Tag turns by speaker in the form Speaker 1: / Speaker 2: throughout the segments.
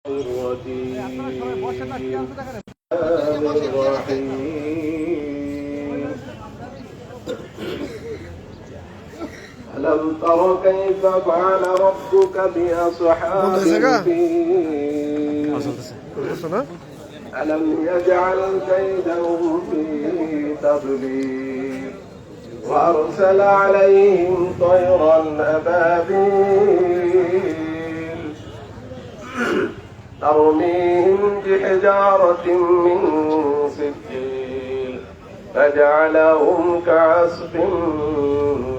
Speaker 1: ألم تر كيف فعل ربك بأصحاب الفيل ألم يجعل كيدهم في تضليل وأرسل عليهم طيرا أبابيل ترميهم بحجارة من سجيل فجعلهم كعصف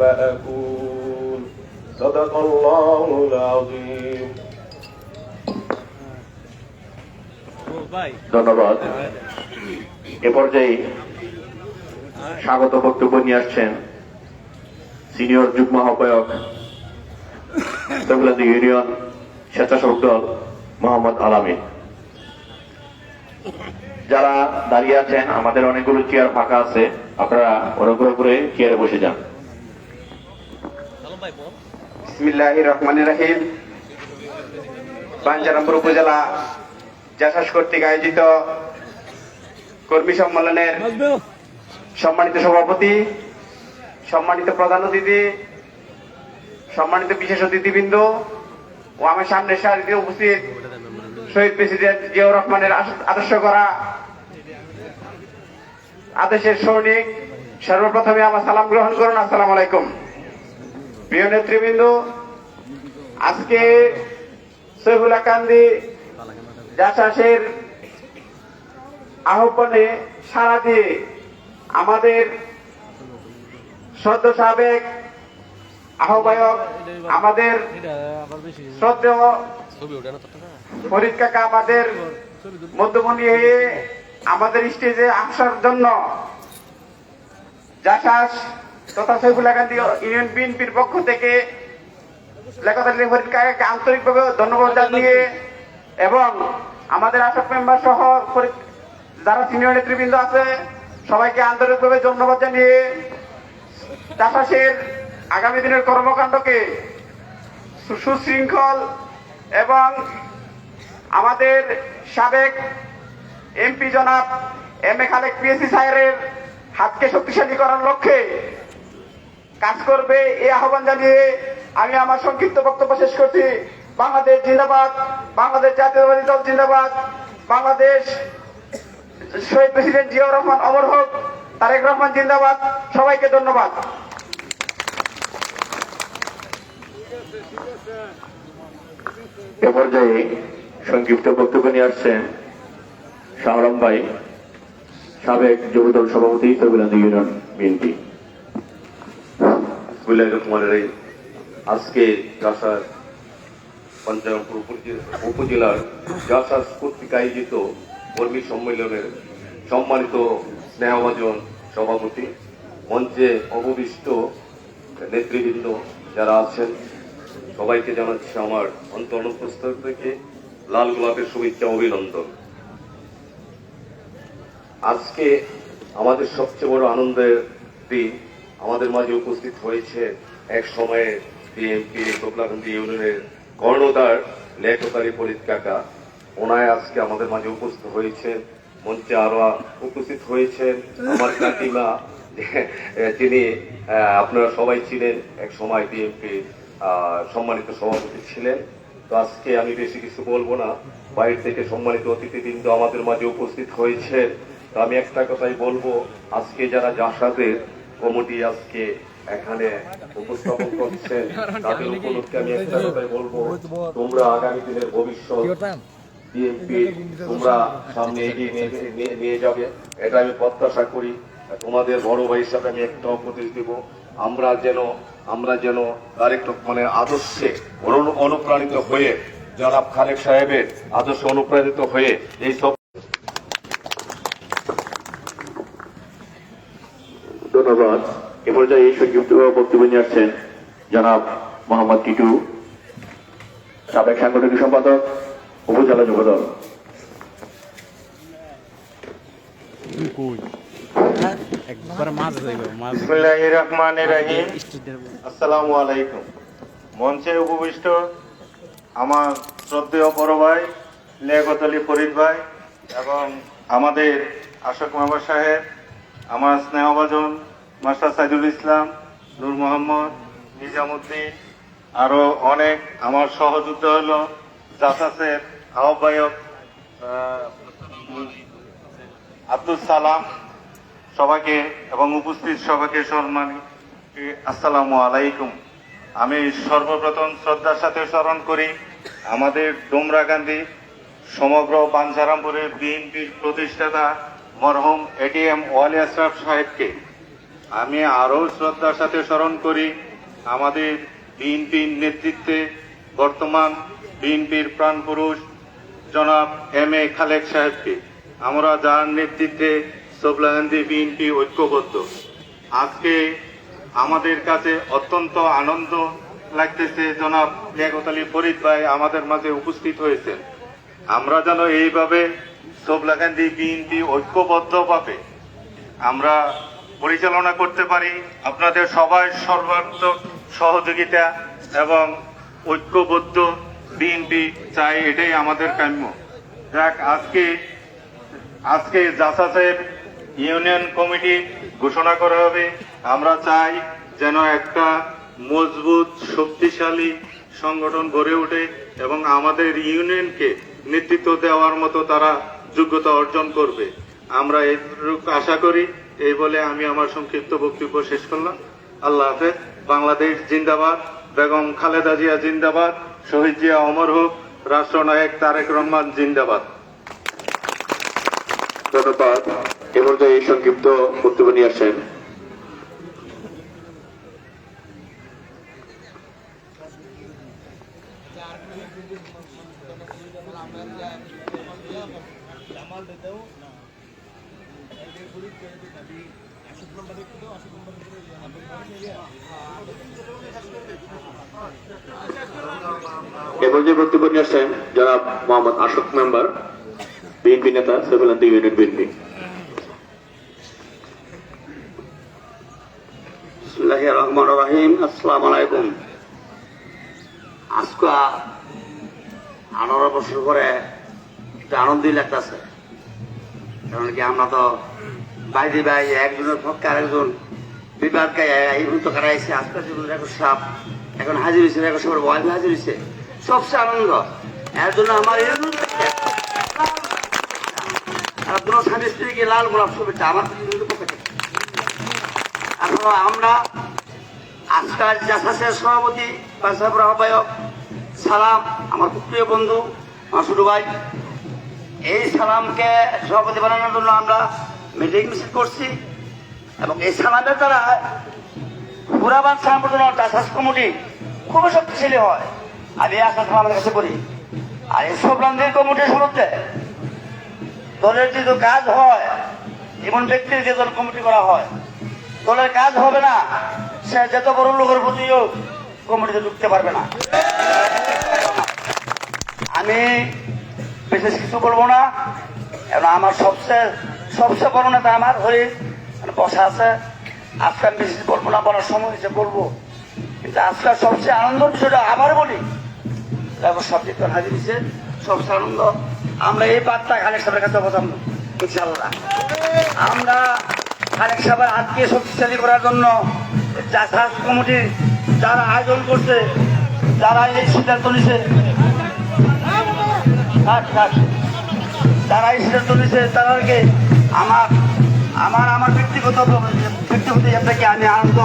Speaker 1: مأكول صدق الله العظيم.
Speaker 2: ধন্যবাদ। এ পর্যায়ে স্বাগত বক্তব্য নিয়ে আসছেন সিনিয়র যুগ্ম আহ্বায়ক তবলাদি ইউনিয়ন স্বেচ্ছাসেবক দল মোহাম্মদ আলামিন। যারা দাঁড়িয়ে আছেন, আমাদের অনেকগুলো চেয়ার ফাঁকা আছে, আপনারা অনুগ্রহ করে চেয়ারে বসে যান।
Speaker 3: বিসমিল্লাহির রহমানির রহিম। বাঞ্ছারামপুর উপজেলা জাসাস কর্তৃক আয়োজিত কর্মী সম্মেলনের সম্মানিত সভাপতি, সম্মানিত প্রধান অতিথি, সম্মানিত বিশেষ অতিথিবৃন্দ ও আমার সামনের সারিতে উপস্থিত শহীদ প্রেসিডেন্ট জিয়াউর রহমানের আদর্শ করা আদেশের সৈনিক, সর্বপ্রথমে আমার সালাম গ্রহণ করুন। আসসালামু আলাইকুম। প্রিয় নেতৃবৃন্দ, আজকে সৈফুল্লাহ কান্দি জাসাসের আহ্বানে সাড়া দিয়ে আমাদের সদ্য সাবেক আহ্বায়ক, আমাদের শ্রদ্ধেয় ফরিদ কাকা আমাদের মধ্যমণি হয়ে আমাদের স্টেজে আসার জন্য জাসাস তথা সৈফুল্লাহ কান্দি ইউনিয়ন বিএনপির পক্ষ থেকে লেখক ফরিদ কাকাকে আন্তরিকভাবে ধন্যবাদ জানিয়ে এবং আমাদের আশাক মেম্বার সহ যারা সিনিয়র নেতৃবৃন্দ আছে সবাইকে আন্তরিকভাবে ধন্যবাদ জানিয়ে জাসাসের আগামী দিনের কর্মকাণ্ডকে সুশৃঙ্খল এবং আমাদের সাবেক এমপি জনাব এম এ খালেক পিএসসি সাহেবের হাতকে শক্তিশালী করার লক্ষ্যে কাজ করবে এই আহ্বান জানিয়ে আমি আমার সংক্ষিপ্ত বক্তব্য শেষ করছি। বাংলাদেশ জিন্দাবাদ, বাংলাদেশ জাতীয়তাবাদী দল জিন্দাবাদ, বাংলাদেশ শহীদ প্রেসিডেন্ট জিয়াউর রহমান অমর হোক, তারেক রহমান জিন্দাবাদ। সবাইকে ধন্যবাদ।
Speaker 2: এ পর্যায়ে সংক্ষিপ্ত বক্তব্য নিয়ে আসছেন শাহরাম ভাই, সাবেক যুবদল সভাপতি তবিলান্দি ইউনিয়ন বিএনপি।
Speaker 4: আজকে জাসাস বাঞ্ছারামপুর উপজেলার জাসাস কর্তৃক আয়োজিত কর্মী সম্মেলনের সম্মানিত স্নেহভাজন সভাপতি, মঞ্চে অবশিষ্ট নেতৃবৃন্দ যারা আছেন, সবাইকে জানাচ্ছি আমার অন্তঃস্থল থেকে লাল গোলাপের শুভেচ্ছা, অভিনন্দন। আজকে আমাদের সবচেয়ে বড় আনন্দের দিন। আমাদের মাঝে উপস্থিত হয়েছে এক সময়ে বিএনপি তবলাকান্দি ইউনিয়নের কর্ণধার লেখকারী ফরিদ কাকা। ওনায় আজকে আমাদের মাঝে উপস্থিত হয়েছেন। মঞ্চে আরো উপস্থিত হয়েছেন আমার কাকিমা, যিনি আপনারা সবাই ছিলেন, এক সময় বিএনপি সম্মানিত সভাপতি ছিলেন। তো আজকে আমি বেশি কিছু বলবো না, বাইরে থেকে সম্মানিত অতিথিবৃন্দ আমাদের মাঝে উপস্থিত হয়েছেন। তো আমি একটা কথাই বলবো, আজকে যারা জাসাসের কমিটি আজকে এখানে উপস্থাপন করছেন, তাদের উপলক্ষে আমি একটা কথাই বলবো, তোমরা আগামী দিনের ভবিষ্যৎ বিএনপি তোমরা সামনে এগিয়ে নিয়ে যাবে, এটা আমি প্রত্যাশা করি। তোমাদের বড় ভাই হিসাবে আমি একটা উপদেশ দেব, আমরা যেন তারেক রহমানের আদর্শে অনুপ্রাণিত হয়ে, জনাব খালেক সাহেবের আদর্শে অনুপ্রাণিত হয়ে এই সব।
Speaker 2: ধন্যবাদ। এ পর্যায়ে সংক্ষিপ্ত বক্তব্য নিয়ে আসছেন জনাব মোহাম্মদ টিটু, সাবেক সাংগঠনিক সম্পাদক উপজেলা যুবদল।
Speaker 5: বিসমিল্লাহির রহমানির রহিম। আসসালামু আলাইকুম। মঞ্চে উপবিষ্ট আমার শ্রদ্ধেয় বড় ভাই লিয়াকত আলী ফরিদ ভাই এবং আমাদের আশোক মেম্বার সাহেব, আমার স্নেহভাজন মাস্টার সাইদুল ইসলাম, নূর মোহাম্মদ, নিজামুদ্দিন, আরো অনেক আমার সহযোদ্ধা হলো জাসাসের আহ্বায়ক আব্দুল সালাম, সবাইকে এবং উপস্থিত সবাইকে সম্মানী আসসালামু আলাইকুম। আমি সর্বপ্রথম শ্রদ্ধার সাথে স্মরণ করি আমাদের ডোমরাকান্দি সমগ্র বাঞ্ছারামপুরের বিএনপির প্রতিষ্ঠাতা মরহুম এটিএম ওয়ালি আশরাফ সাহেবকে। আমি আরও শ্রদ্ধার সাথে স্মরণ করি আমাদের বিএনপির নেতৃত্বে বর্তমান বিএনপির প্রাণপুরুষ জনাব এম এ খালেক সাহেবকে, আমরা যার নেতৃত্বে সোবলাকান্দি বিএনপি ঐক্যবদ্ধ। আজকে আমাদের কাছে অত্যন্ত আনন্দ লাগতেছে জনাব লিয়াকত আলী ফরিদ ভাই আমাদের মাঝে উপস্থিত হয়েছেন। আমরা যেন এইভাবে সোবলাকান্দি বিএনপি ঐক্যবদ্ধভাবে আমরা পরিচালনা করতে পারি। আপনাদের সবাই সর্বাত্মক সহযোগিতা এবং ঐক্যবদ্ধ বিএনপি চাই, এটাই আমাদের কাম্য। যাক, আজকে জাসাসের ইউনিয়ন কমিটি ঘোষণা করা হবে। আমরা চাই যেন একটা মজবুত শক্তিশালী সংগঠন গড়ে ওঠে এবং আমাদের ইউনিয়নকে নেতৃত্ব দেওয়ার মতো তারা যোগ্যতা অর্জন করবে, আমরা এইটুকু আশা করি। এই বলে আমি আমার সংক্ষিপ্ত বক্তব্য শেষ করলাম। আল্লাহ হাফেজ। বাংলাদেশ জিন্দাবাদ, বেগম খালেদা জিয়া জিন্দাবাদ, শহীদ জিয়া অমর হোক, রাষ্ট্রনায়ক তারেক রহমান জিন্দাবাদ।
Speaker 2: ধন্যবাদ। এ পর্যায়ে এই সংক্ষিপ্ত বক্তব্য নিয়ে আসেন বক্তব্য নিয়ে আসছেন জনাব মোহাম্মদ আশোক মেম্বার, বিএনপি নেতা, সোবলাকান্দি ইউনিয়ন বিএনপি।
Speaker 6: বিসমিল্লাহির রহমানির রহিম। আসসালামু আলাইকুম। আজকে 18 বছর পরে একটু আনন্দই লাগতেছে, কারণ কি আমরা তো বাইরে ভাই একজনের পক্ষে আরেকজন বিবাদ তো কাটাইছে। আজকে সাপ এখন হাজির হয়েছে, এখন সবার ওয়াইফ হাজির হয়েছে, সবচেয়ে আনন্দ। এর জন্য আমার দুটো স্বামী স্ত্রীকে লাল গোলাপ শুভেচ্ছা আমার পক্ষে থেকে। এখন আমরা আজকাল জাসাসের সভাপতি বাসাপুর আহ্বায়ক সালাম, আমার খুব প্রিয় বন্ধু, আমার ছোট ভাই, এই সালামকে সভাপতি বানানোর জন্য আমরা মিটিং মিছিল করছি এবং এই সালামের দ্বারা পুরা বাঞ্ছারাম পর্যন্ত জাসাস কমিটি খুবই শক্তিশালী হয়। আমি আশা আমাদের কাছে করি। আর এই সোবলাকান্দি কমিটির শুরুতে দলের যে কাজ হয়, এমন ব্যক্তির যে দল কমিটি করা হয়, দলের কাজ হবে না, সে যত বড় লোকের প্রতিও কমিটিতে ঢুকতে পারবে না। আমি বিশেষ কিছু বলবো না, এবং আমার সবচেয়ে বড় নেতা আমার হয়ে বসা আছে। আজকে আমি বেশি বলবো না, বলার সময় হয়েছে বলবো, কিন্তু আজকে সবচেয়ে আনন্দের বিষয়টা আবার বলি, সাবজেক্ট হাজির হয়েছে, সবচেয়ে আনন্দ। আমরা এই বার্তা খালেক সাহেবের কাছে বোঝাবো ইনশাআল্লাহ। আমরা খালেক সাহেবের হাতকে শক্তিশালী করার জন্য জাসাস কমিটি যারা আয়োজন করছে, যারা এই সিদ্ধান্ত নিছে, যারা এই সিদ্ধান্ত নিছে তাদেরকে আমার ব্যক্তিগত থেকে আমি আনন্দ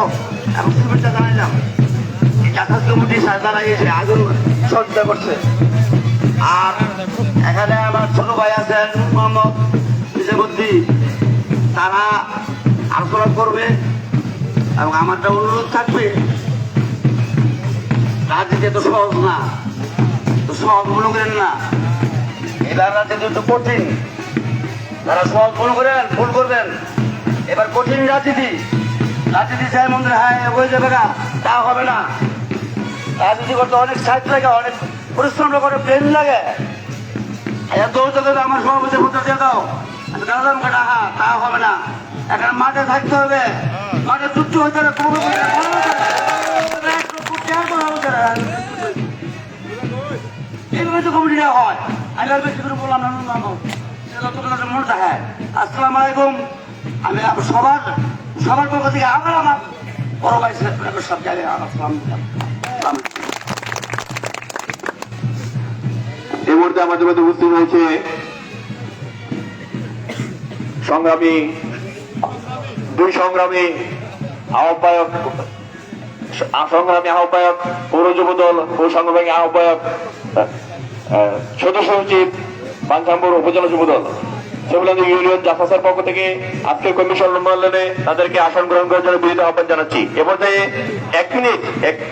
Speaker 6: এবং শুভেচ্ছা জানাইলাম। এই জাসাস কমিটি যারা এসে আয়োজন সহযোগিতা করছে। আর এখানে আমার ছোট ভাই আছেন মোহাম্মদ নিজামুদ্দিন, তারা আলোচনা করবে এবং আমারটা অনুরোধ থাকবে, রাজনীতি এত সহজ না, তো সহজ মনে করেন না। এবার রাজনীতি একটু কঠিন, তারা সহজ মনে করেন ভুল করবেন। এবার কঠিন রাজনীতি চাই মন্দির হ্যাঁ হয়ে যাবে না, তা হবে না। রাজনীতি করতে অনেক সাহিত্য লাগে, অনেক পরিশ্রম করে, ব্রেন লাগে। আমার সভাপতি ভোটটা দিয়ে দাও, আমি গালাম কাটা, হ্যাঁ তা হবে না। এখন মাঠে থাকতে হবে, মাঠে যুদ্ধ হতে হবে, এইভাবে তো কমিটিটা হয়। আমি আর বেশি করে বললাম না মনটা। হ্যাঁ, আসসালামু আলাইকুম। আমি সবার পক্ষ থেকে আবার আমার বড় ভাই সব জায়গায় আসসালাম।
Speaker 2: এই মুহূর্তে আমাদের মধ্যে উপস্থিত হয়েছে দুই সংগ্রামী আহ্বায়ক পৌর যুবদল ও সংগ্রামী আহ্বায়ক সদস্য সচিব বাঞ্ছামপুর উপজেলা যুবদল সেগুলাদি ইউনিয়ন জাফাসের পক্ষ থেকে আজকের কমিশন সম্মেলনে তাদেরকে আসন গ্রহণ করার জন্য বিনীত আহ্বান জানাচ্ছি। এ পর্যায়ে 1 মিনিট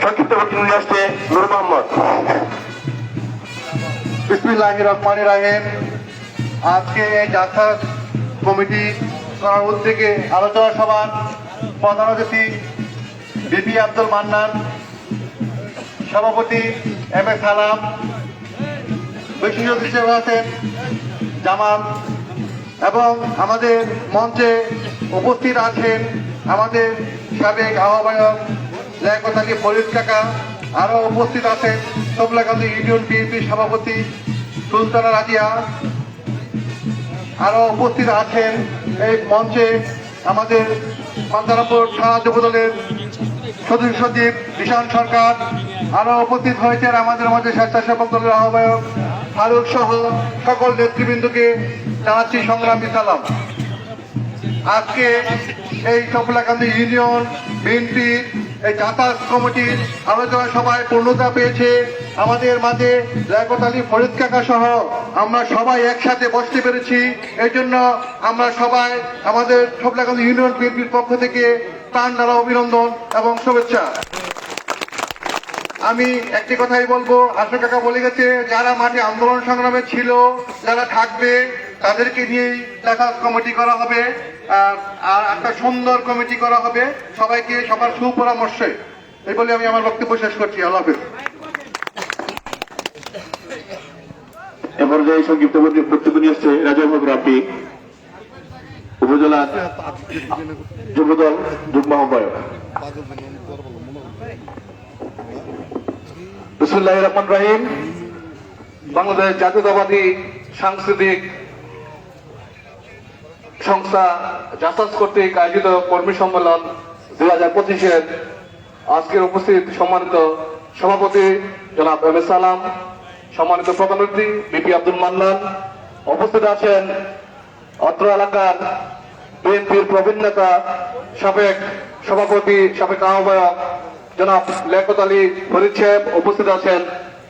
Speaker 2: সংক্ষিপ্ত বক্তব্য নিয়ে আসছে নূর মোহাম্মদ।
Speaker 5: বিসমিল্লাহির রহমানির রহিম। আজকে এই যাত্রা কমিটি করার উদ্যোগে আলোচনা সভার প্রধান অতিথি বিপি আব্দুল মান্নান, সভাপতি এম এ সালাম, বিশিষ্ট অতিথি হিসেবে আছেন জামাল এবং আমাদের মঞ্চে উপস্থিত আছেন আমাদের সাবেক আহ্বায়ক লিয়াকত আলী ফরিদ কাকা, আরও উপস্থিত আছেন তবলাকান্দি ইউনিয়ন বিএনপির সভাপতি সুলতানা রাজিয়া, আরও উপস্থিত আছেন এই মঞ্চে আমাদের মান্দারাপুর থানা যুবদলের সদস্য সচিব ঈশান সরকার, আরও উপস্থিত হয়েছেন আমাদের মধ্যে স্বেচ্ছাসেবক দলের আহ্বায়ক ফারুক সহ সকল নেতৃবৃন্দকে জানাচ্ছি সংগ্রামী সালাম। আজকে এই তবলাকান্দি ইউনিয়ন বিএনপি এই যাতায়াত কমিটির আলোচনা সভায় পূর্ণতা পেয়েছে। আমাদের মাঝে লিয়াকত আলী ফরিদ কাকা সহ আমরা সবাই একসাথে বসতে পেরেছি। এই জন্য আমরা সবাই আমাদের তবলাকান্দি ইউনিয়ন বিএনপির পক্ষ থেকে প্রাণ ঢালা অভিনন্দন এবং শুভেচ্ছা। আমি একটি কথাই বলবো, আশা কাকা বলে গেছে যারা মাঠে আন্দোলন সংগ্রামে ছিল, যারা থাকবে তাদেরকে নিয়েই যাতায়াত কমিটি করা হবে আর একটা সুন্দর কমিটি করা হবে, সবাইকে সবার সুপরামর্শে। এই বলে আমি আমার বক্তব্য শেষ করছি। আল্লাহ হাফেজ।
Speaker 2: এ পর্যায়ে সংক্ষিপ্ত বক্তব্য নিয়ে আসছে রাজাউল রাব্বি, উপজেলা যুবদল যুগ্ম আহ্বায়ক।
Speaker 7: বিসমিল্লাহির রহমানির রহিম। বাংলাদেশ জাতীয়তাবাদী সাংস্কৃতিক সংস্থা জাসাস কর্তৃক আয়োজিত কর্মী সম্মেলন 2025-এর আজকের উপস্থিত সম্মানিত সভাপতি জনাব এম এ সালাম, সম্মানিত প্রধান অতিথি বিপি আব্দুল মান্নান, উপস্থিত আছেন অত্র এলাকার বিএনপির প্রবীণ নেতা সাবেক সভাপতি সাবেক আহ্বায়ক জনাব লিয়াকত আলী ফরিদ সাহেব, উপস্থিত আছেন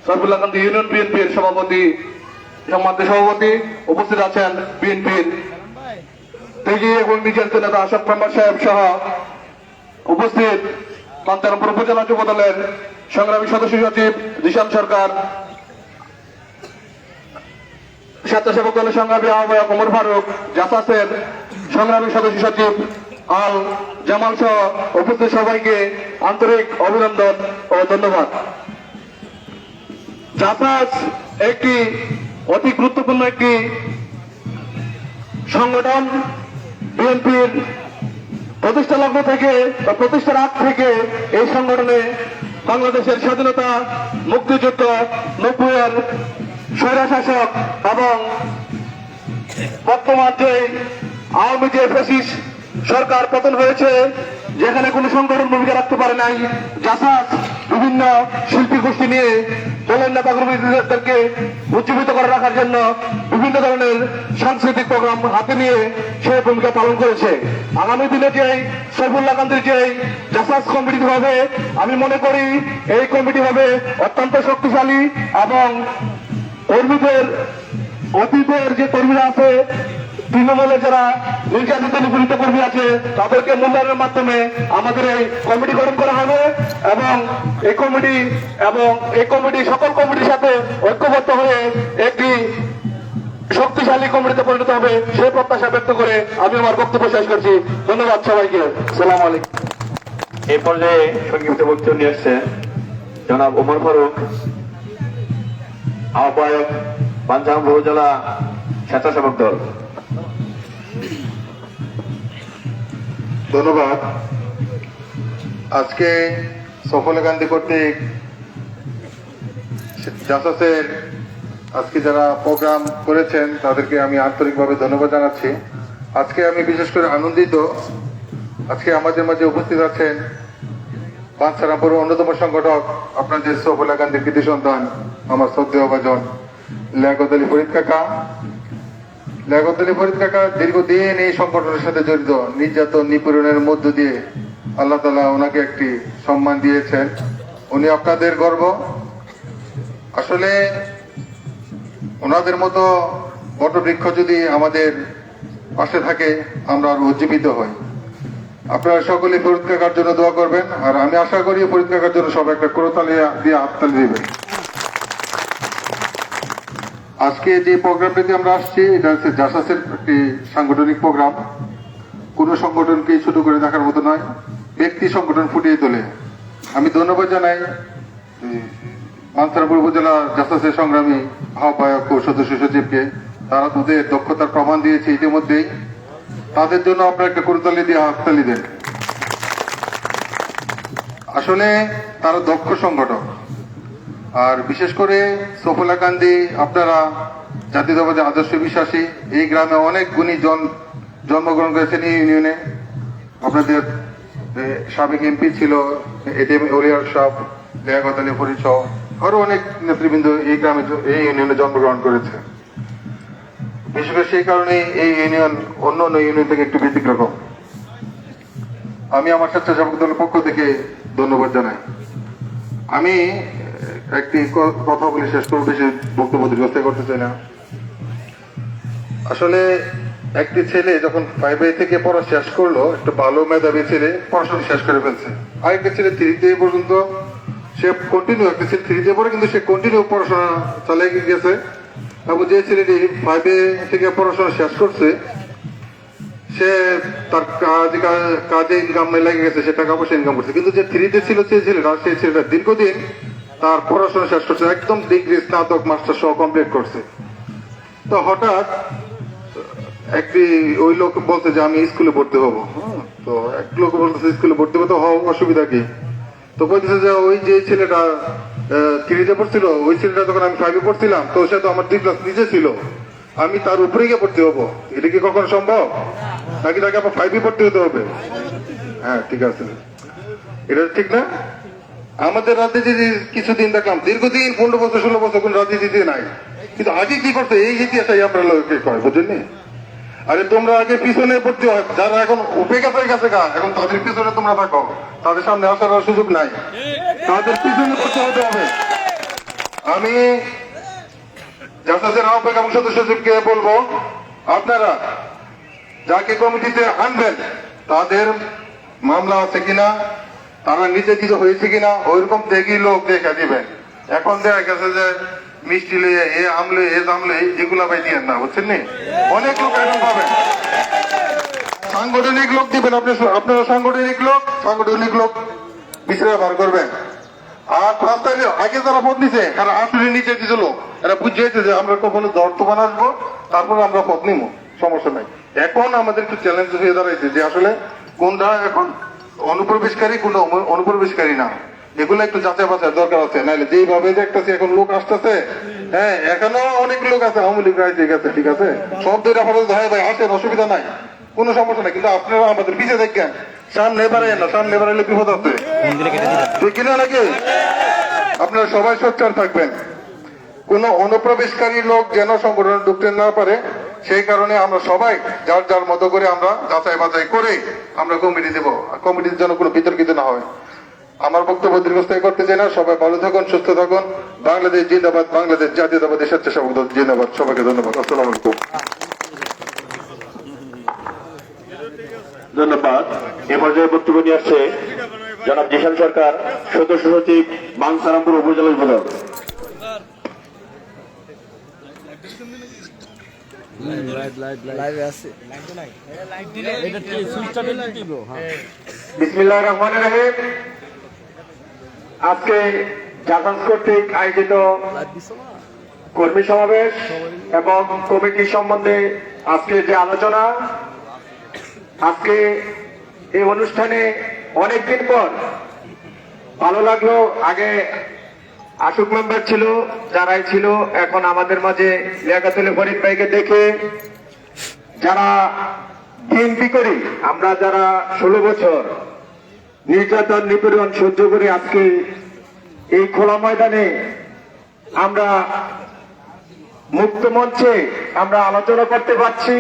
Speaker 7: সরবুল্লাকান্দি ইউনিয়ন বিএনপির সভাপতি সম্মানিত সভাপতি, উপস্থিত আছেন বিএনপির তেজি এবং নিজের নেতা আশাফ মেম্বার সাহেব সহ উপস্থিত মান্দারাপুর উপজেলা যুবদলের সংগ্রামী সদস্য সচিব ঈশান সরকার, স্বেচ্ছাসেবক দলের সংগ্রামী আহ্বায়ক ওমর ফারুক, জাসাসের সংগ্রামী সদস্য সচিব আল জামাল সহ উপস্থিত সবাইকে আন্তরিক অভিনন্দন ও ধন্যবাদ। জাসাস একটি অতি গুরুত্বপূর্ণ একটি সংগঠন। বিএনপির প্রতিষ্ঠা লগ্ন থেকে বা প্রতিষ্ঠার আগ থেকে এই সংগঠনে বাংলাদেশের স্বাধীনতা, মুক্তিযুদ্ধ, 90-এর স্বৈরশাসক এবং বর্তমান যে আওয়ামী যে ফ্যাসিস্ট সরকার পতন হয়েছে, যেখানে কোনো সংগঠন ভূমিকা রাখতে পারে নাই, জাসাস বিভিন্ন শিল্পী গোষ্ঠী নিয়ে দলের নেতা কর্মীদেরকে উজ্জীবিত করে রাখার জন্য বিভিন্ন ধরনের সাংস্কৃতিক প্রোগ্রাম হাতে নিয়ে সে ভূমিকা পালন করেছে। আগামী দিনে যে সরবুল্লাকান্দির যে জাসাস কমিটি হবে, আমি মনে করি এই কমিটি হবে অত্যন্ত শক্তিশালী এবং কর্মীদের অতীতের যে কর্মীরা আছে, তৃণমূলের যারা নির্যাতিত নিপীড়িত কর্মী আছে, তাদেরকে মূল্যায়নের মাধ্যমে আমাদের এই কমিটি গঠন করা হবে এবং এই কমিটি সকল কমিটির সাথে ঐক্যবদ্ধ হয়ে একটি শক্তিশালী কমিটিতে পরিণত হবে, সেই প্রত্যাশা ব্যক্ত করে আমি আমার বক্তব্য শেষ করছি। ধন্যবাদ সবাইকে। আসসালামু আলাইকুম।
Speaker 2: এই পর্যায়ে সংক্ষিপ্ত বক্তব্য নিয়ে আসছে জনাব ওমর ফারুক, আহ্বায়ক বাঞ্ছামপুর উপজেলা স্বেচ্ছাসেবক দল।
Speaker 5: ধন্যবাদ। আজকে সফল গান্ধী কর্তৃক জাসাসের
Speaker 8: আজকে যারা প্রোগ্রাম করেছেন তাদেরকে আমি আন্তরিকভাবে ধন্যবাদ জানাচ্ছি। আজকে আমি বিশেষ করে আনন্দিত, আজকে আমাদের মাঝে উপস্থিত আছেন বাঞ্ছারামপুর অন্যতম সংগঠক আপনাদের সফলা গান্ধীর কৃতি সন্তান আমার শ্রদ্ধেয় ভাজন লিয়াকত আলী ফরিদ কাকা। লিয়াকত আলী ফরিদ কাকা দীর্ঘদিন এই সংগঠনের সাথে জড়িত। নির্যাতন নিপীড়নের মধ্য দিয়ে আল্লাহ তাআলা ওনাকে একটি সম্মান দিয়েছেন, উনি আপনাদের গর্ব। আসলে ওনাদের মতো বটবৃক্ষ যদি আমাদের পাশে থাকে আমরা আরো উজ্জীবিত হই। আপনারা সকলে ফরিদ কাকার জন্য দোয়া করবেন, আর আমি আশা করি ফরিদ কাকার জন্য সবাই একটা করতালি দিয়ে হাততালি দিবেন। আজকে যে প্রোগ্রামটাতে আমরা আসছি এটা হচ্ছে জাসাসের একটি সাংগঠনিক প্রোগ্রাম। কোনো সংগঠনকে ছোট করে দেখার মতো নয়, ব্যক্তি সংগঠন ফুটিয়ে তোলে। আমি ধন্যবাদ জানাই বাঞ্ছারামপুর উপজেলা জাসাসের সংগ্রামী আহ্বায়ক ও সদস্য সচিবকে। তারা তাদের দক্ষতার প্রমাণ দিয়েছে ইতিমধ্যেই। তাদের জন্য আপনারা একটা করতালি দিয়ে হাততালি দেন। আসলে তারা দক্ষ সংগঠক। আর বিশেষ করে সফলা গান্ধী, আপনারা জাতীয়তাবাদী আদর্শ বিশ্বাসী। এই গ্রামে অনেক গুণী জন্মগ্রহণ করেছেন এই ইউনিয়নে। আপনাদের সাবেক এমপি ছিল এটিএম ওলিয়ার সাহেব, লিয়াকত আলী ফরিদ সহ আরো অনেক নেতৃবৃন্দ এই গ্রামে এই ইউনিয়নে জন্মগ্রহণ করেছে। বিশেষ করে সেই কারণে এই ইউনিয়ন অন্য অন্য ইউনিয়ন থেকে একটু ব্যতিক্রম। আমি আমার স্বেচ্ছাসেবক দলের পক্ষ থেকে ধন্যবাদ জানাই। আমি একটি কথা বলে শেষ করবো, বেশি বক্তব্য দীর্ঘস্থায়ী করতে চাই না। আসলে একটি ছেলে যখন 5 থেকে পড়া শেষ করলো, একটা ভালো মেধাবী ছেলে পড়াশোনা শেষ করে ফেলছে। আরেকটা ছেলে 3 পর্যন্ত সে কন্টিনিউ, একটা ছেলে 3 পড়ে কিন্তু সে কন্টিনিউ পড়াশোনা চালিয়ে গেছে। এবং যে ছেলেটি 5 থেকে পড়াশোনা শেষ করছে সে তার কাজে ইনকাম লেগে গেছে, সে টাকা পয়সা ইনকাম করছে। কিন্তু যে 3 ছিল সেই ছেলেটা দীর্ঘদিন তার পড়াশোনা শেষ করছে, একদম ডিগ্রি স্নাতক মাস্টার সহ কমপ্লিট করছে। তো হঠাৎ একটি ওই লোক বলতে যে আমি স্কুলে ভর্তি হবো। তো এক লোক বলতেছে স্কুলে ভর্তি হবো, তো অসুবিধা কি? তো বলতেছে যে ওই যে ছেলেটা 3 পড়ছিল, ওই ছেলেটা যখন আমি 5 পড়ছিলাম তো সে তো আমার 2 ক্লাস নিচে ছিল, আমি তার উপরে গিয়ে ভর্তি হবো। এটা কি কখনো সম্ভব? নাকি তাকে আবার 5 ভর্তি হতে হবে? হ্যাঁ, ঠিক আছে, এটা ঠিক না? আমাদের রাজনীতি কিছুদিন দেখলাম দীর্ঘদিন 15 বছর 16 বছর কোন রাজনীতিতে নাই, কিন্তু আগে কি করছে এই ইতিহাসটাই আপনারা লোককে কয়, বুঝলেন? আরে তোমরা আগে পিছনে ভর্তি হয়, যারা এখন উপে গেছে এখন তাদের পিছনে তোমরা থাকো, তাদের সামনে আসার সুযোগ নাই, তাদের পিছনে ভর্তি হতে হবে। আমি জাসাসের আহ্বায়ক এবং সদস্য সচিবকে বলবো, আপনারা যাকে কমিটিতে আনবেন তাদের মামলা আছে কিনা, তারা নির্যাতিত হয়েছে কিনা, ওইরকম দেখি লোক দেখা দিবেন। এখন দেখা গেছে যে মিষ্টি লইয়ে এ আমলে এ জামলে এগুলা ভাই দিয়েন না, বুঝছেন নি? অনেক লোক এখন পাবেন, সাংগঠনিক লোক দিবেন। আপনারা সাংগঠনিক লোক বিচারে বার করবেন। আর রাস্তায় আগে যারা পথ নিছে আর আসলে নিচে দিছিল, এরা বুঝিয়েছে যে আমরা কখনো দর্তমান আসবো, তারপর আমরা পথ নিব, সমস্যা নাই। এখন আমাদের একটু চ্যালেঞ্জ হয়ে দাঁড়াইছে যে আসলে কোনটা এখন অনুপ্রবেশকারী, কোনটা অনুপ্রবেশকারী না, এগুলো একটু যাচাই বাছাই দরকার আছে। নাহলে যেইভাবে দেখতেছি এখন লোক আসতেছে, হ্যাঁ এখনো অনেক লোক আছে আওয়ামী লীগ রাজনীতি গেছে, ঠিক আছে, সব দুইটা ফটো ভাই ভাই আসেন, অসুবিধা নাই, কোনো সমস্যা নাই। কিন্তু আপনারা আমাদের পিছিয়ে দেখেন, সামনে বাড়াইয়েন না, সামনে বাড়াইলে বিপদ আছে, ঠিক কিনা নাকি? আপনারা সবাই সোচ্চার থাকবেন, কোন অনুপ্রবেশকারী লোক যেন সংগঠনে ঢুকতে না পারে, সেই কারণে আমরা সবাই যার যার মতো করে আমরা যাচাই বাছাই করে আমরা কমিটি দেব, কমিটির যেন কোনো বিতর্কিত না হয়। আমার বক্তব্য দীর্ঘস্থায়ী করতে চাই না। সবাই ভালো থাকুন, সুস্থ থাকুন। বাংলাদেশ জিন্দাবাদ, বাংলাদেশ জাতীয়তাবাদী স্বেচ্ছাসেবক দল জিন্দাবাদ। সবাইকে ধন্যবাদ। আসসালামু আলাইকুম।
Speaker 2: ধন্যবাদ। এ পর্যায়ে বক্তব্য নিয়ে আসছে জনাব জিশান সরকার, সদস্য সচিব বাঞ্ছারামপুর উপজেলা যুবদল।
Speaker 3: বিসমিল্লাহির রহমানির রহিম। আজকে জাসাস কর্তৃক আয়োজিত কর্মী সমাবেশ এবং কমিটি সম্বন্ধে আজকে যে আলোচনা, আজকে এই অনুষ্ঠানে অনেকদিন পর ভালো লাগলো। আগে আশুক মেম্বার ছিল, যারাই ছিল, এখন আমাদের মাঝে লিয়াকতুল ফরিদ ভাইকে দেখে যারা বিএনপি করি, আমরা যারা 16 বছর নির্যাতন নিপীড়ন সহ্য করে আজকে এই খোলা ময়দানে আমরা মুক্ত মঞ্চে আমরা আলোচনা করতে পারছি,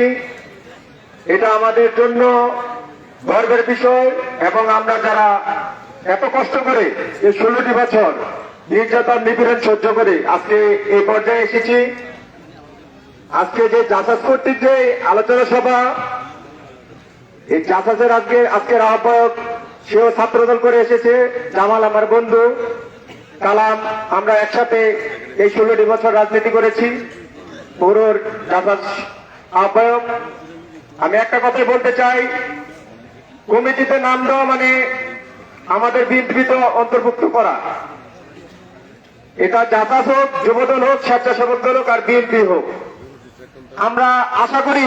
Speaker 3: এটা আমাদের জন্য গর্বের বিষয়। এবং আমরা যারা এত কষ্ট করে এই 16টি বছর নির্যাতন নিপীড়ন সহ্য করে আজকে এই পর্যায়ে এসেছি, আজকে যে জাসাস কর্তৃক যে আলোচনা সভা, এই জাসাসের আজকের আহ্বায়ক সেও ছাত্রদল করে এসেছে, জামাল আমার বন্ধু, কালাম, আমরা একসাথে এই 16টি বছর রাজনীতি করেছি। পৌরর জাসাস আহ্বায়ক, আমি একটা কথাই বলতে চাই, কমিটিতে নাম দেওয়া মানে আমাদের বিএনপিতে অন্তর্ভুক্ত করা। এটা জাসাস হোক, যুবদল হোক, স্বেচ্ছাসেবক দল হোক আর বিএনপি হোক, আমরা আশা করি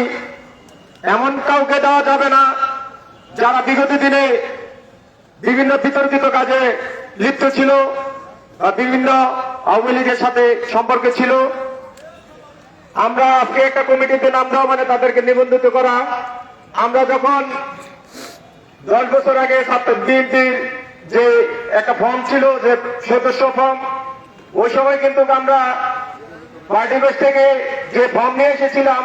Speaker 3: এমন কাউকে দেওয়া যাবে না যারা বিগত দিনে বিভিন্ন বিতর্কিত কাজে লিপ্ত ছিল বা বিভিন্ন আওয়ামী লীগের সাথে সম্পর্কে ছিল। আমরা আজকে একটা কমিটিতে নাম দেওয়া মানে তাদেরকে নিবন্ধিত করা। আমরা যখন 10 বছর আগে বিএনপির যে একটা ফর্ম ছিল, যে সদস্য ফর্ম, ওই সময় কিন্তু আমরা পার্টি বেস থেকে যে ফর্ম নিয়ে এসেছিলাম,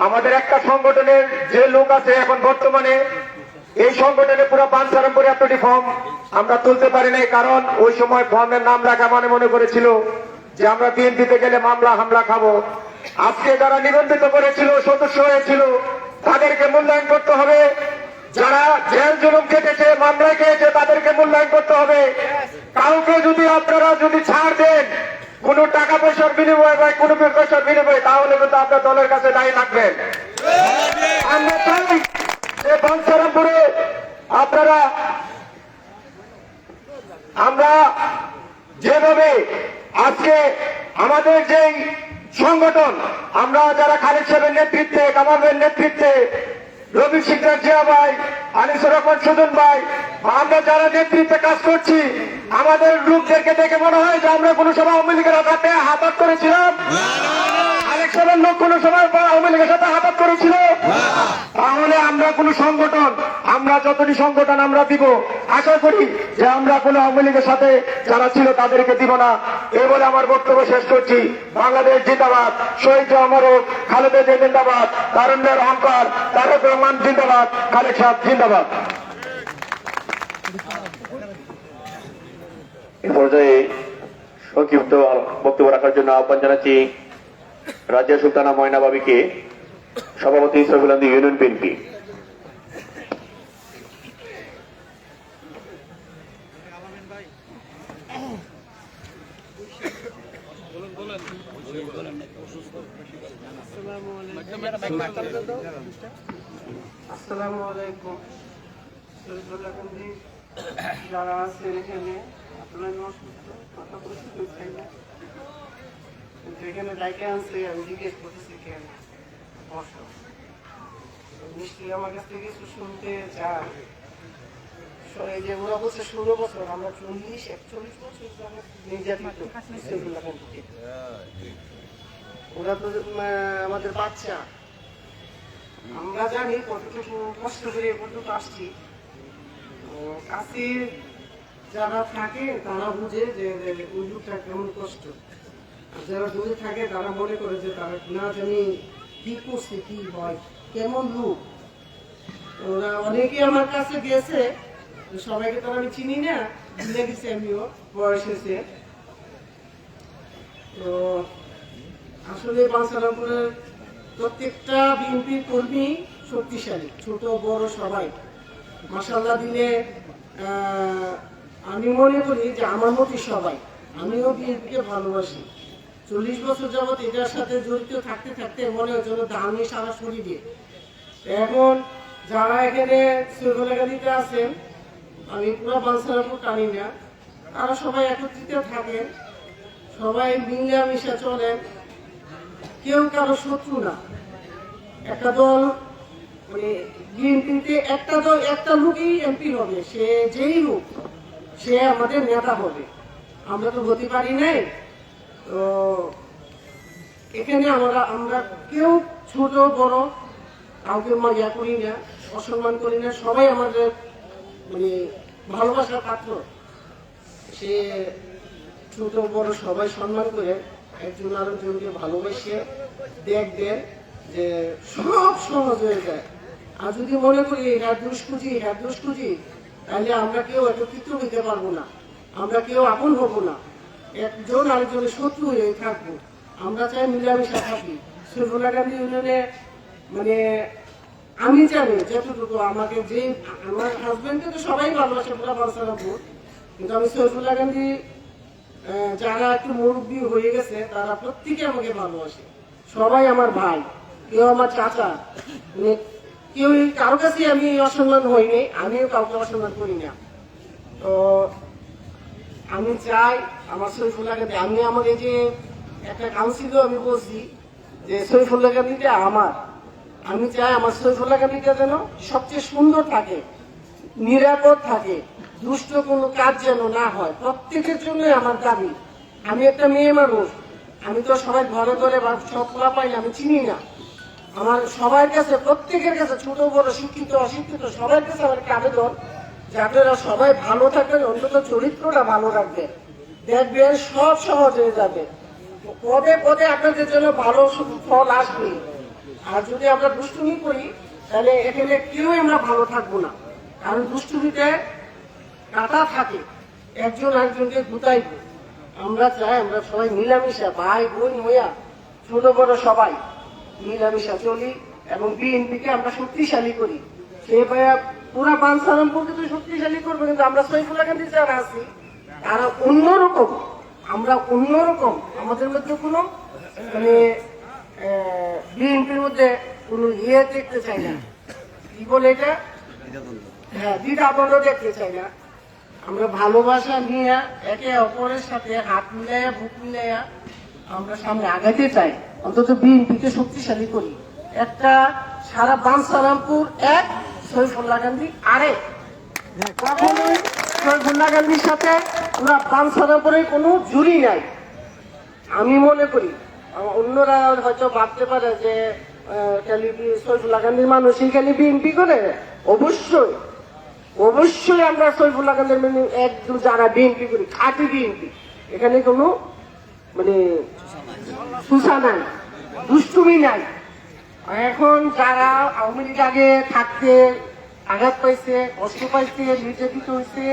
Speaker 3: আমাদের একটা সংগঠনের যে লোক আছে এখন বর্তমানে এই সংগঠনে পুরো বাঞ্ছারামপুরে এতটি ফর্ম আমরা তুলতে পারি নাই, কারণ ওই সময় ফর্মের নাম রাখা মানে মনে করেছিল যে আমরা বিএনপিতে গেলে মামলা হামলা খাবো। আজকে যারা নিবন্ধিত করেছিল, সদস্য হয়েছিল, তাদেরকে মূল্যায়ন করতে হবে। যারা জেল জুলুম খেটেছে, মামলায় খেয়েছে, তাদেরকে মূল্যায়ন করতে হবে। কাউকে যদি আপনারা যদি ছাড় দেন কোন টাকা পয়সার বিনিময়ে বা কোন পয়সার বিনিময়ে, তাহলে কিন্তু আপনার দলের কাছে দায়ী থাকবেন। আমরা চাই যে বাঞ্ছারামপুরে আপনারা, আমরা যেভাবে আজকে আমাদের যেই সংগঠন, আমরা যারা খালেদ সাহেবের নেতৃত্বে, কামালের নেতৃত্বে, রবি সিকদার জিয়া ভাই, আনিসুর রহমান সুজন ভাই, আমরা যারা নেতৃত্বে কাজ করছি, আমাদের লোকদেরকে দেখে মনে হয় যে আমরা কোনো সময় আওয়ামী লীগের হাতে হাত করেছিলাম। আরেক সবার লোক কোনো সময় আওয়ামী লীগের সাথে হাত করেছিল। তাহলে আমরা কোন সংগঠন, আমরা যতটি সংগঠন আমরা দিব, আশা করি যে আমরা কোনো আওয়ামী লীগের সাথে যারা ছিল তাদেরকে দিব না। এই বলে আমার বক্তব্য শেষ করছি। বাংলাদেশ জিন্দাবাদ, শহীদ অমরক, খালেদা জিয়া জিন্দাবাদ, তারুণ্যের অহংকার, তারেক রহমান জিন্দাবাদ, খালেদ সাহেব জিন্দাবাদ।
Speaker 2: এ পর্যায়ে সংক্ষিপ্ত বক্তব্য রাখার জন্য আহ্বান জানাচ্ছি রাজিয়া সুলতানা ময়না বাবিকে, সভাপতি সফিলান্দি ইউনিয়ন বিএনপি।
Speaker 9: আসসালামু আলাইকুম। যারা আছেন এখানে, আপনারা কথা বলতে চাই না, যেখানে ডাইকে আনছে আমি জিজ্ঞেস করতেছি কেন বসো, নিশ্চয়ই আমার কাছ থেকে কিছু শুনতে চান। এই যে ওরা বলছে 16 বছর, আমরা 40-41 বছর নির্যাতিত, ওরা তো আমাদের বাচ্চা, আমরা জানি কতটুকু কষ্ট করে কতটুকু আসছি। কাছে যারা থাকে তারা বুঝে যে ওই লোকটা কেমন কষ্ট, আর যারা দূরে থাকে তারা মনে করে যে তারা না জানি কি করছে, কি হয়, কেমন লোক। ওরা অনেকে আমার কাছে গেছে, সবাইকে তো আমি চিনি না, ভুলে গেছি আমিও, বয়স হয়েছে। তো আসলে বাঞ্ছারামপুরের প্রত্যেকটা বিএনপির কর্মী শক্তিশালী, ছোট বড় সবাই মাশাআল্লাহ দিলে। আমি মনে করি যে আমার মতই সবাই, আমিও বিএনপিকে ভালোবাসি। 40 বছর যাবৎ এটার সাথে জড়িত থাকতে থাকতে মনে হচ্ছে দামি সারা শরীরে। এখন যারা এখানে শৃঙ্খলাগাড়িতে আছেন, আমি পুরো বাঞ্ছারামপুর টানি না, তারা সবাই একত্রিত থাকেন, সবাই মিলামিশা চলেন, কেউ কারো শত্রু না। একটা দল মানে বিএনপিতে একটা দল, একটা লোকই এমপি হবে, সে যেই হোক, সে আমাদের নেতা হবে। আমরা তো হতে পারি নাই। তো এখানে আমরা কেউ ছোট বড় কাউকে ইয়া করি না, অসম্মান করি না, সবাই আমাদের মানে ভালোবাসার পাত্র। সে ছোট বড় সবাই সম্মান করে একজন আরেকজনকে ভালোবেসে দেখবেন যে সব সহজ হয়ে যায়। আর যদি মনে করি হ্যাঁ দোষ খুঁজি, তাহলে আমরা কেউ একত্রিত হইতে পারবো না, আমরা কেউ আপন হব না, একজন আরেকজনের শত্রু হয়ে থাকবো। আমরা চাই মিলামিশা থাকি। সৈফুল্লাহগান্ধী ইউনিয়নে মানে আমি জানি যতটুকু আমাকে যে আমার হাজবেন্ডকে তো সবাই ভালোবাসে পুরা বালসারাপুর, কিন্তু আমি সৈফুল্লাহগান্ধী যারা একটু মুরব্বী হয়ে গেছে তারা প্রত্যেকে আমাকে ভালোবাসে। সবাই আমার ভাই, কেউ আমার চাচা, মানে কেউ কারো কাছে আমি অসম্মান হইনি, আমিও কাউকে অসম্মান করি না। তো আমি চাই আমার সৈফুল্লাহগান্ধী, আমি আমার এই যে একটা কাউন্সিলও আমি বলছি যে সৈফুল্লাহগান্ধীটা আমার, আমি চাই আমার সৈফুল্লাহগান্ধীটা যেন সবচেয়ে সুন্দর থাকে, নিরাপদ থাকে, দুষ্ট কোনো কাজ যেন না হয়, প্রত্যেকের জন্য আমার দাবি। আমি একটা মেয়ে মানুষ, আমি তো সবাই ঘরে ঘরে বা সব পাই আমি চিনি না। আমার সবার কাছে, প্রত্যেকের কাছে, ছোট বড়, শিক্ষিত অশিক্ষিত, সবার কাছে আমার একটা আবেদন যে আপনারা সবাই ভালো থাকবেন, অন্তত চরিত্রটা ভালো রাখবেন, দেখবেন সব সহজ হয়ে যাবে। পদে পদে আপনাদের জন্য ভালো ফল আসবে। আর যদি আমরা দুষ্টুমি করি তাহলে এখানে কেউ আমরা ভালো থাকবো না, কারণ দুষ্টুমিতে কাটা থাকে, একজন আরেকজনকে গুতাইব। আমরা চাই আমরা সবাই মিলামিশা, ভাই বোন হইয়া ছোট বড় সবাই মিলামিশা চলি এবং বিএনপিকে আমরা শক্তিশালী করি। সে ভাইয়া পুরা বাঞ্ছারামপুরকে তো শক্তিশালী করবো, কিন্তু আমরা সৈফুল্লাহগান্ধী যারা আছি তারা অন্যরকম, আমরা অন্যরকম। আমাদের মধ্যে কোনো মানে বিএনপির মধ্যে কোনো ইয়ে দেখতে চাই না, কি বলে এটা, হ্যাঁ দ্বিধাদ্বন্দ্ব দেখতে চাই না। আমরা ভালোবাসা নিয়ে একে অপরের সাথে হাত মিলাইয়া বুক মিলাইয়া আমরা সামনে আগাইতে চাই, অন্তত বিএনপিকে শক্তিশালী করি। একটা সারা বাঞ্ছারামপুর এক, সৈফুল্লাহগান্ধী আরেক। কখনোই সৈফুল্লাহগান্ধীর সাথে পুরা বাঞ্ছারামপুরের কোনো জুড়ি নাই। আমি মনে করি অন্যরা হয়তো ভাবতে পারে যে খালি সৈফুল্লাহগান্ধীর মানুষই খালি বিএনপি করে, অবশ্যই অবশ্যই আমরা সৈফুল্লাহগান্ধীর মানে একদম যারা বিএনপি করি, খাঁটি বিএনপি, এখানে কোনো মানে সুসা নাই, দুষ্টুমি নাই। এখন যারা আওয়ামী লীগ আগে থাকতে আঘাত পাইছে, কষ্ট পাইছে, নির্যাতিত হয়েছে,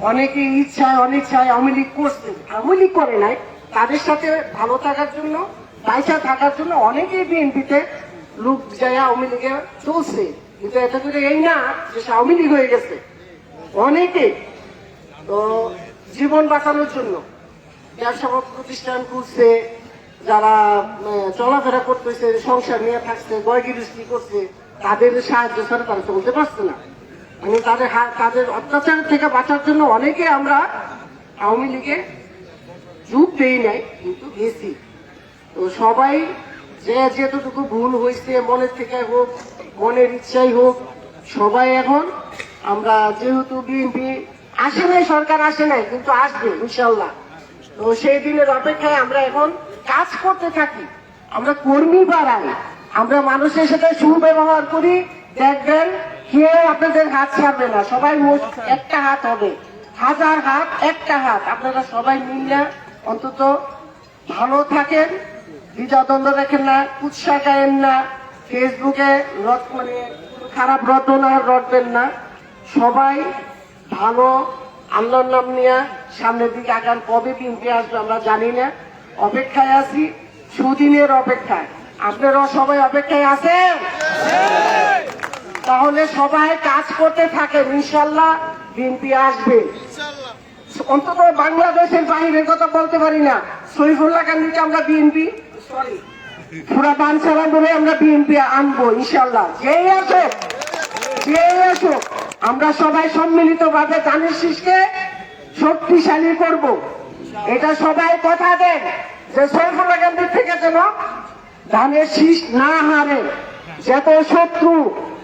Speaker 9: অনেকে ইচ্ছায় অনিচ্ছায় আওয়ামী লীগ করছে, আওয়ামী লীগ করে নাই, তাদের সাথে ভালো থাকার জন্য, বাইচা থাকার জন্য অনেকেই বিএনপিতে লোক যায় আওয়ামী লীগে চলছে, কিন্তু এটা করে এই না যে আওয়ামী লীগ হয়ে গেছে। অনেকে তো জীবন বাঁচানোর জন্য ব্যবসা প্রতিষ্ঠান করছে, যারা চলাফেরা করতেছে, সংসার নিয়ে থাকছে, গয়গিরস্তি করছে, তাদের সাহায্য ছাড়া তারা চলতে পারছে না। মানে তাদের অত্যাচার থেকে বাঁচার জন্য অনেকে আমরা আওয়ামী লীগে যোগ দেই নাই, কিন্তু গেছি। তো সবাই যে যেতটুকু ভুল হয়েছে, মনের থেকে হোক, মনের ইচ্ছাই হোক, সবাই এখন আমরা যেহেতু বিএনপি আসে নাই, সরকার আসে নাই, কিন্তু আসবে ইনশাল্লাহ। তো সেই দিনের অপেক্ষায় আমরা এখন কাজ করতে থাকি, আমরা কর্মী বাড়াই, আমরা মানুষের সাথে সুব্যবহার করি, দেখবেন কেউ আপনাদের হাত ছাড়বে না, সবাই একটা হাত হবে, হাজার হাত একটা হাত। আপনারা সবাই মিলে অন্তত ভালো থাকেন, দ্বিধাদ্বন্দ্ব রাখেন না, উৎসাহ গায়েন না, ফেসবুকে মানে খারাপ রটনা রটবেন না, সবাই ভালো আল্লাহর নাম নিয়ে সামনের দিকে আগান। কবে বিএনপি আসবে আমরা জানি না, অপেক্ষায় আছি, সুদিনের অপেক্ষায়। আপনারা সবাই অপেক্ষায় আছেন? তাহলে সবাই কাজ করতে থাকেন, ইনশাল্লাহ বিএনপি আসবে। অন্তত বাংলাদেশের বাহিরের কথা বলতে পারি না, সৈফুল্লাহগান্ধীকে আমরা বিএনপি পুরা বাঞ্ছারামপুরে আমরা বিএনপি আনবো ইনশাল্লাহ। যেই আসুক আমরা সবাই সম্মিলিত ভাবে ধানের শীষকে শক্তিশালী করব, এটা সবাই কথা দেন যে সৈফুল্লাহগান্ধীর থেকে যেন ধানের শীষ না হারে। যত শত্রু,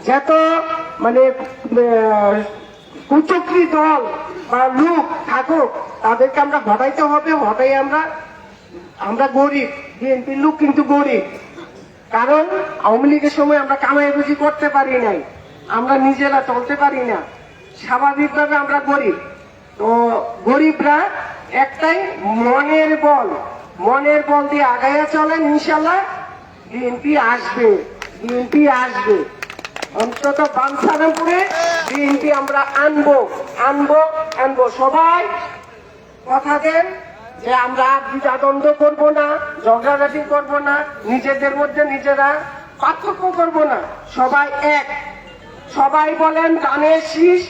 Speaker 9: যত মানে কুচক্রী দল বা লোক থাকুক, তাদেরকে আমরা হটাইতে হবে, হটাই আমরা গরিব, বিএনপির লোক কিন্তু গরিব। কারণ আওয়ামী লীগের সময় আমরা কামাই রুজি করতে পারি নাই, আমরা নিজেরা চলতে পারি না, স্বাভাবিকভাবে আমরা গরিব। তো গরিবরা একটাই মনের বল দিয়ে আগাইয়া চলেন, ইনশাল্লাহ বিএনপি আসবে। অন্তত বাঞ্ছারামপুরে বিএনপি আমরা আনবো। সবাই কথা দেন যে আমরা দ্বিধাদ্বন্দ্ব করব না, ঝগড়াঝাটি করব না, নিজেদের মধ্যে নিজেরা পার্থক্য করব না, সবাই এক। সবাই বলেন ধানের শীষ,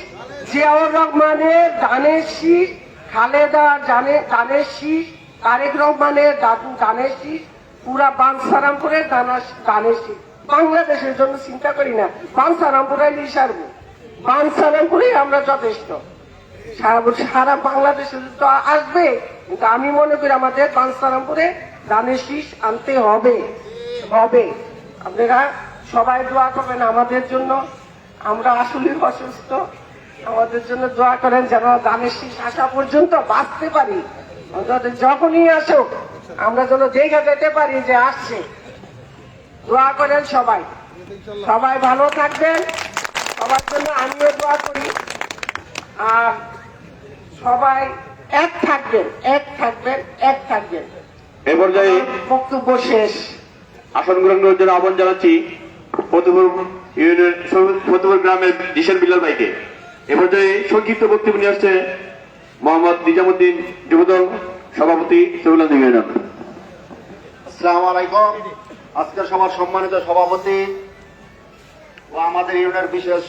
Speaker 9: জিয়াউর রহমানের ধানের শীষ, খালেদা ধানের শীষ, তারেক রহমানের ধানের শীষ, পুরা বাঞ্ছারামপুরের ধানের শীষ। বাংলাদেশের জন্য চিন্তা করি না, বাঞ্ছারামপুরে লিসারবো, বাঞ্ছারামপুরে আমরা যথেষ্ট। সারা বাংলাদেশে তো আসবে, কিন্তু আমি মনে করি আমাদের বাঞ্ছারামপুরে ধানের শীষ আনতে হবে। আপনারা সবাই দোয়া করবেন আমাদের জন্য, আমরা আসলে অসুস্থ, আমাদের জন্য দোয়া করেন যেন ধানের শীষ আসা পর্যন্ত বাঁচতে পারি। যখনই আসুক আমরা যেন দেখে যেতে পারি যে আসছে। দোয়া করেন সবাই ভালো থাকবেন, সবার জন্য আমিও দোয়া করি। আর সবাই এক থাকবেন।
Speaker 2: এ পর্যায়ে
Speaker 9: বক্তব্য শেষ।
Speaker 2: আসন গ্রহণ করার জন্য আহ্বান জানাচ্ছি ফতুপুর গ্রামের দিশের বিলাল ভাইকে। এ পর্যায়ে সংক্ষিপ্ত বক্তব্য নিয়ে আসছে মোহাম্মদ নিজামুদ্দিন, যুবদল সভাপতি, সেগুলান্দি ইউনিয়ন।
Speaker 10: আসসালামু আলাইকুম। আজকের সভার সম্মানিত সভাপতি ও আমাদের ইউনিয়নের বিশেষ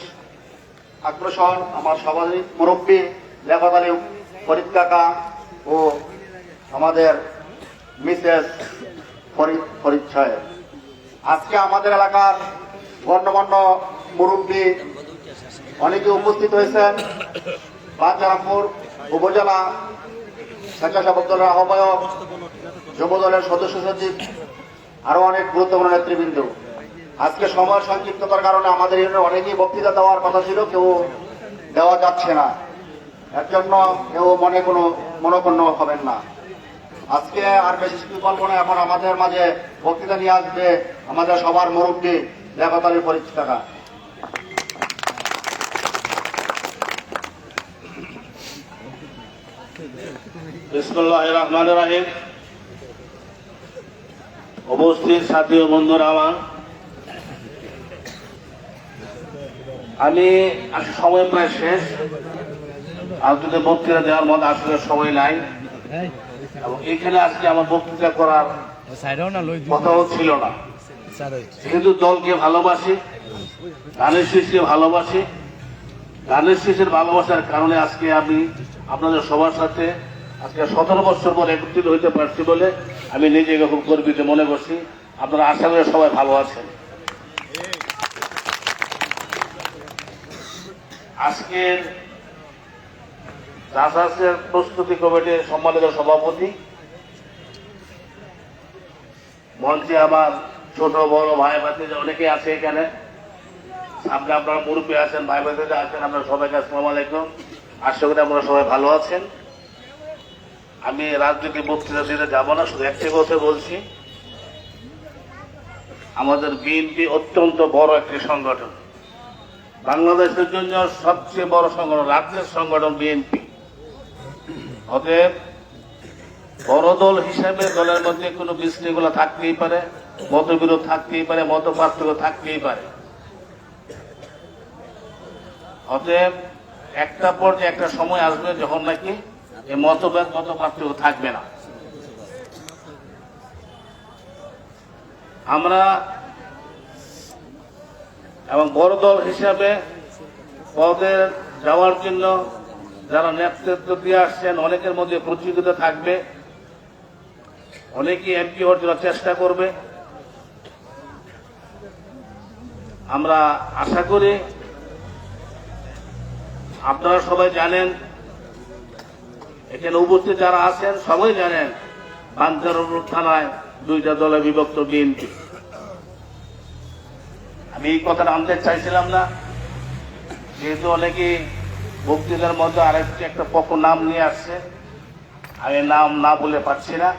Speaker 10: আকর্ষণ, আমার সভাপতি মুরব্বী লেফাত আলী ফরিদ কাকা ও আমাদের মিসেস ফরিদ সাহেব, আজকে আমাদের এলাকার গণ্যমান্য মুরব্বী অনেকে উপস্থিত হয়েছেন। বাঞ্ছারামপুর উপজেলা স্বেচ্ছাসেবক দলের আহ্বায়ক, যুব দলের সদস্য সচিব, আরো অনেক গুরুত্বপূর্ণ নেতৃবৃন্দ। আজকে সময় সংক্ষিপ্ততার কারণে আমাদের ইউনিয়নে অনেকেই বক্তৃতা দেওয়ার কথা ছিল, কেউ দেওয়া যাচ্ছে না, এর জন্য কেউ মনোক্ষুণ্ণ হবেন না। আজকে আর বেশি কিছু বলবো না, এখন আমাদের মাঝে বক্তৃতা নিয়ে আসবে আমাদের সবার মুরব্বী লেফাত আলী ফরিদ কাকা।
Speaker 11: বিসমিল্লাহির রহমানির রহিম। উপস্থিত সাথী ও বন্ধুরা আমার, আমি সময় প্রায় শেষ, আর যদি বক্তৃতা দেওয়ার মতো আসলে সময় নাই, এবং এখানে আজকে আমার বক্তৃতা করার কথাও ছিল না। যেহেতু দলকে ভালোবাসি, ধানের শীষকে ভালোবাসি, ধানের শীষের ভালোবাসার কারণে আজকে আমি আপনাদের সবার সাথে আজকে 17 বছর পর একত্রিত হইতে পারছি বলে আমি নিজেকে খুব গর্বিত মনে করছি। আপনারা আশা করি সবাই ভালো আছেন। আজকের জাসাসের প্রস্তুতি কমিটির সম্মানিত সভাপতি, মঞ্চে আমার ছোট বড় ভাই ভাতিজা অনেকে আছে এখানে, সামনে আপনারা মুরব্বী আছেন, ভাই ভাতিজা আছেন, আপনারা সবাইকে আসসালামু আলাইকুম। আশা করি আপনারা সবাই ভালো আছেন। আমি রাজনৈতিক বক্তৃতা দিতে যাব না, শুধু একটি কথা বলছি, আমাদের বিএনপি অত্যন্ত বড় একটি সংগঠন, বাংলাদেশের জন্য সবচেয়ে বড় সংগঠন, রাজ্যের সংগঠন বিএনপি। অতএব বড় দল হিসেবে দলের মধ্যে কোনো বিশৃঙ্খলা থাকতেই পারে, মতবিরোধ থাকতেই পারে, মত পার্থক্য থাকতেই পারে। অতএব একটা পর্যায়ে একটা সময় আসবে যখন নাকি এই মতভেদ মত পার্থক্য থাকবে না। আমরা এবং বড় দল হিসাবে পদে যাওয়ার জন্য যারা নেতৃত্ব দিয়ে আসছেন অনেকের মধ্যে প্রতিযোগিতা থাকবে, অনেকেই এমপি হওয়ার জন্য চেষ্টা করবে। আমরা আশা করি আপনারা সবাই জানেন, এখানে উপস্থিত যারা আছেন সবাই জানেন, বাঞ্ছারামপুর থানায় 2টা দলে বিভক্ত বিএনপি। আমি এই কথাটা আনতে চাইছিলাম না, যেহেতু অনেকেই বক্তৃতার মধ্যে আরেকটি একটা পক্ষ নাম নিয়ে আসছে, আমি নাম না বলে পারছি না।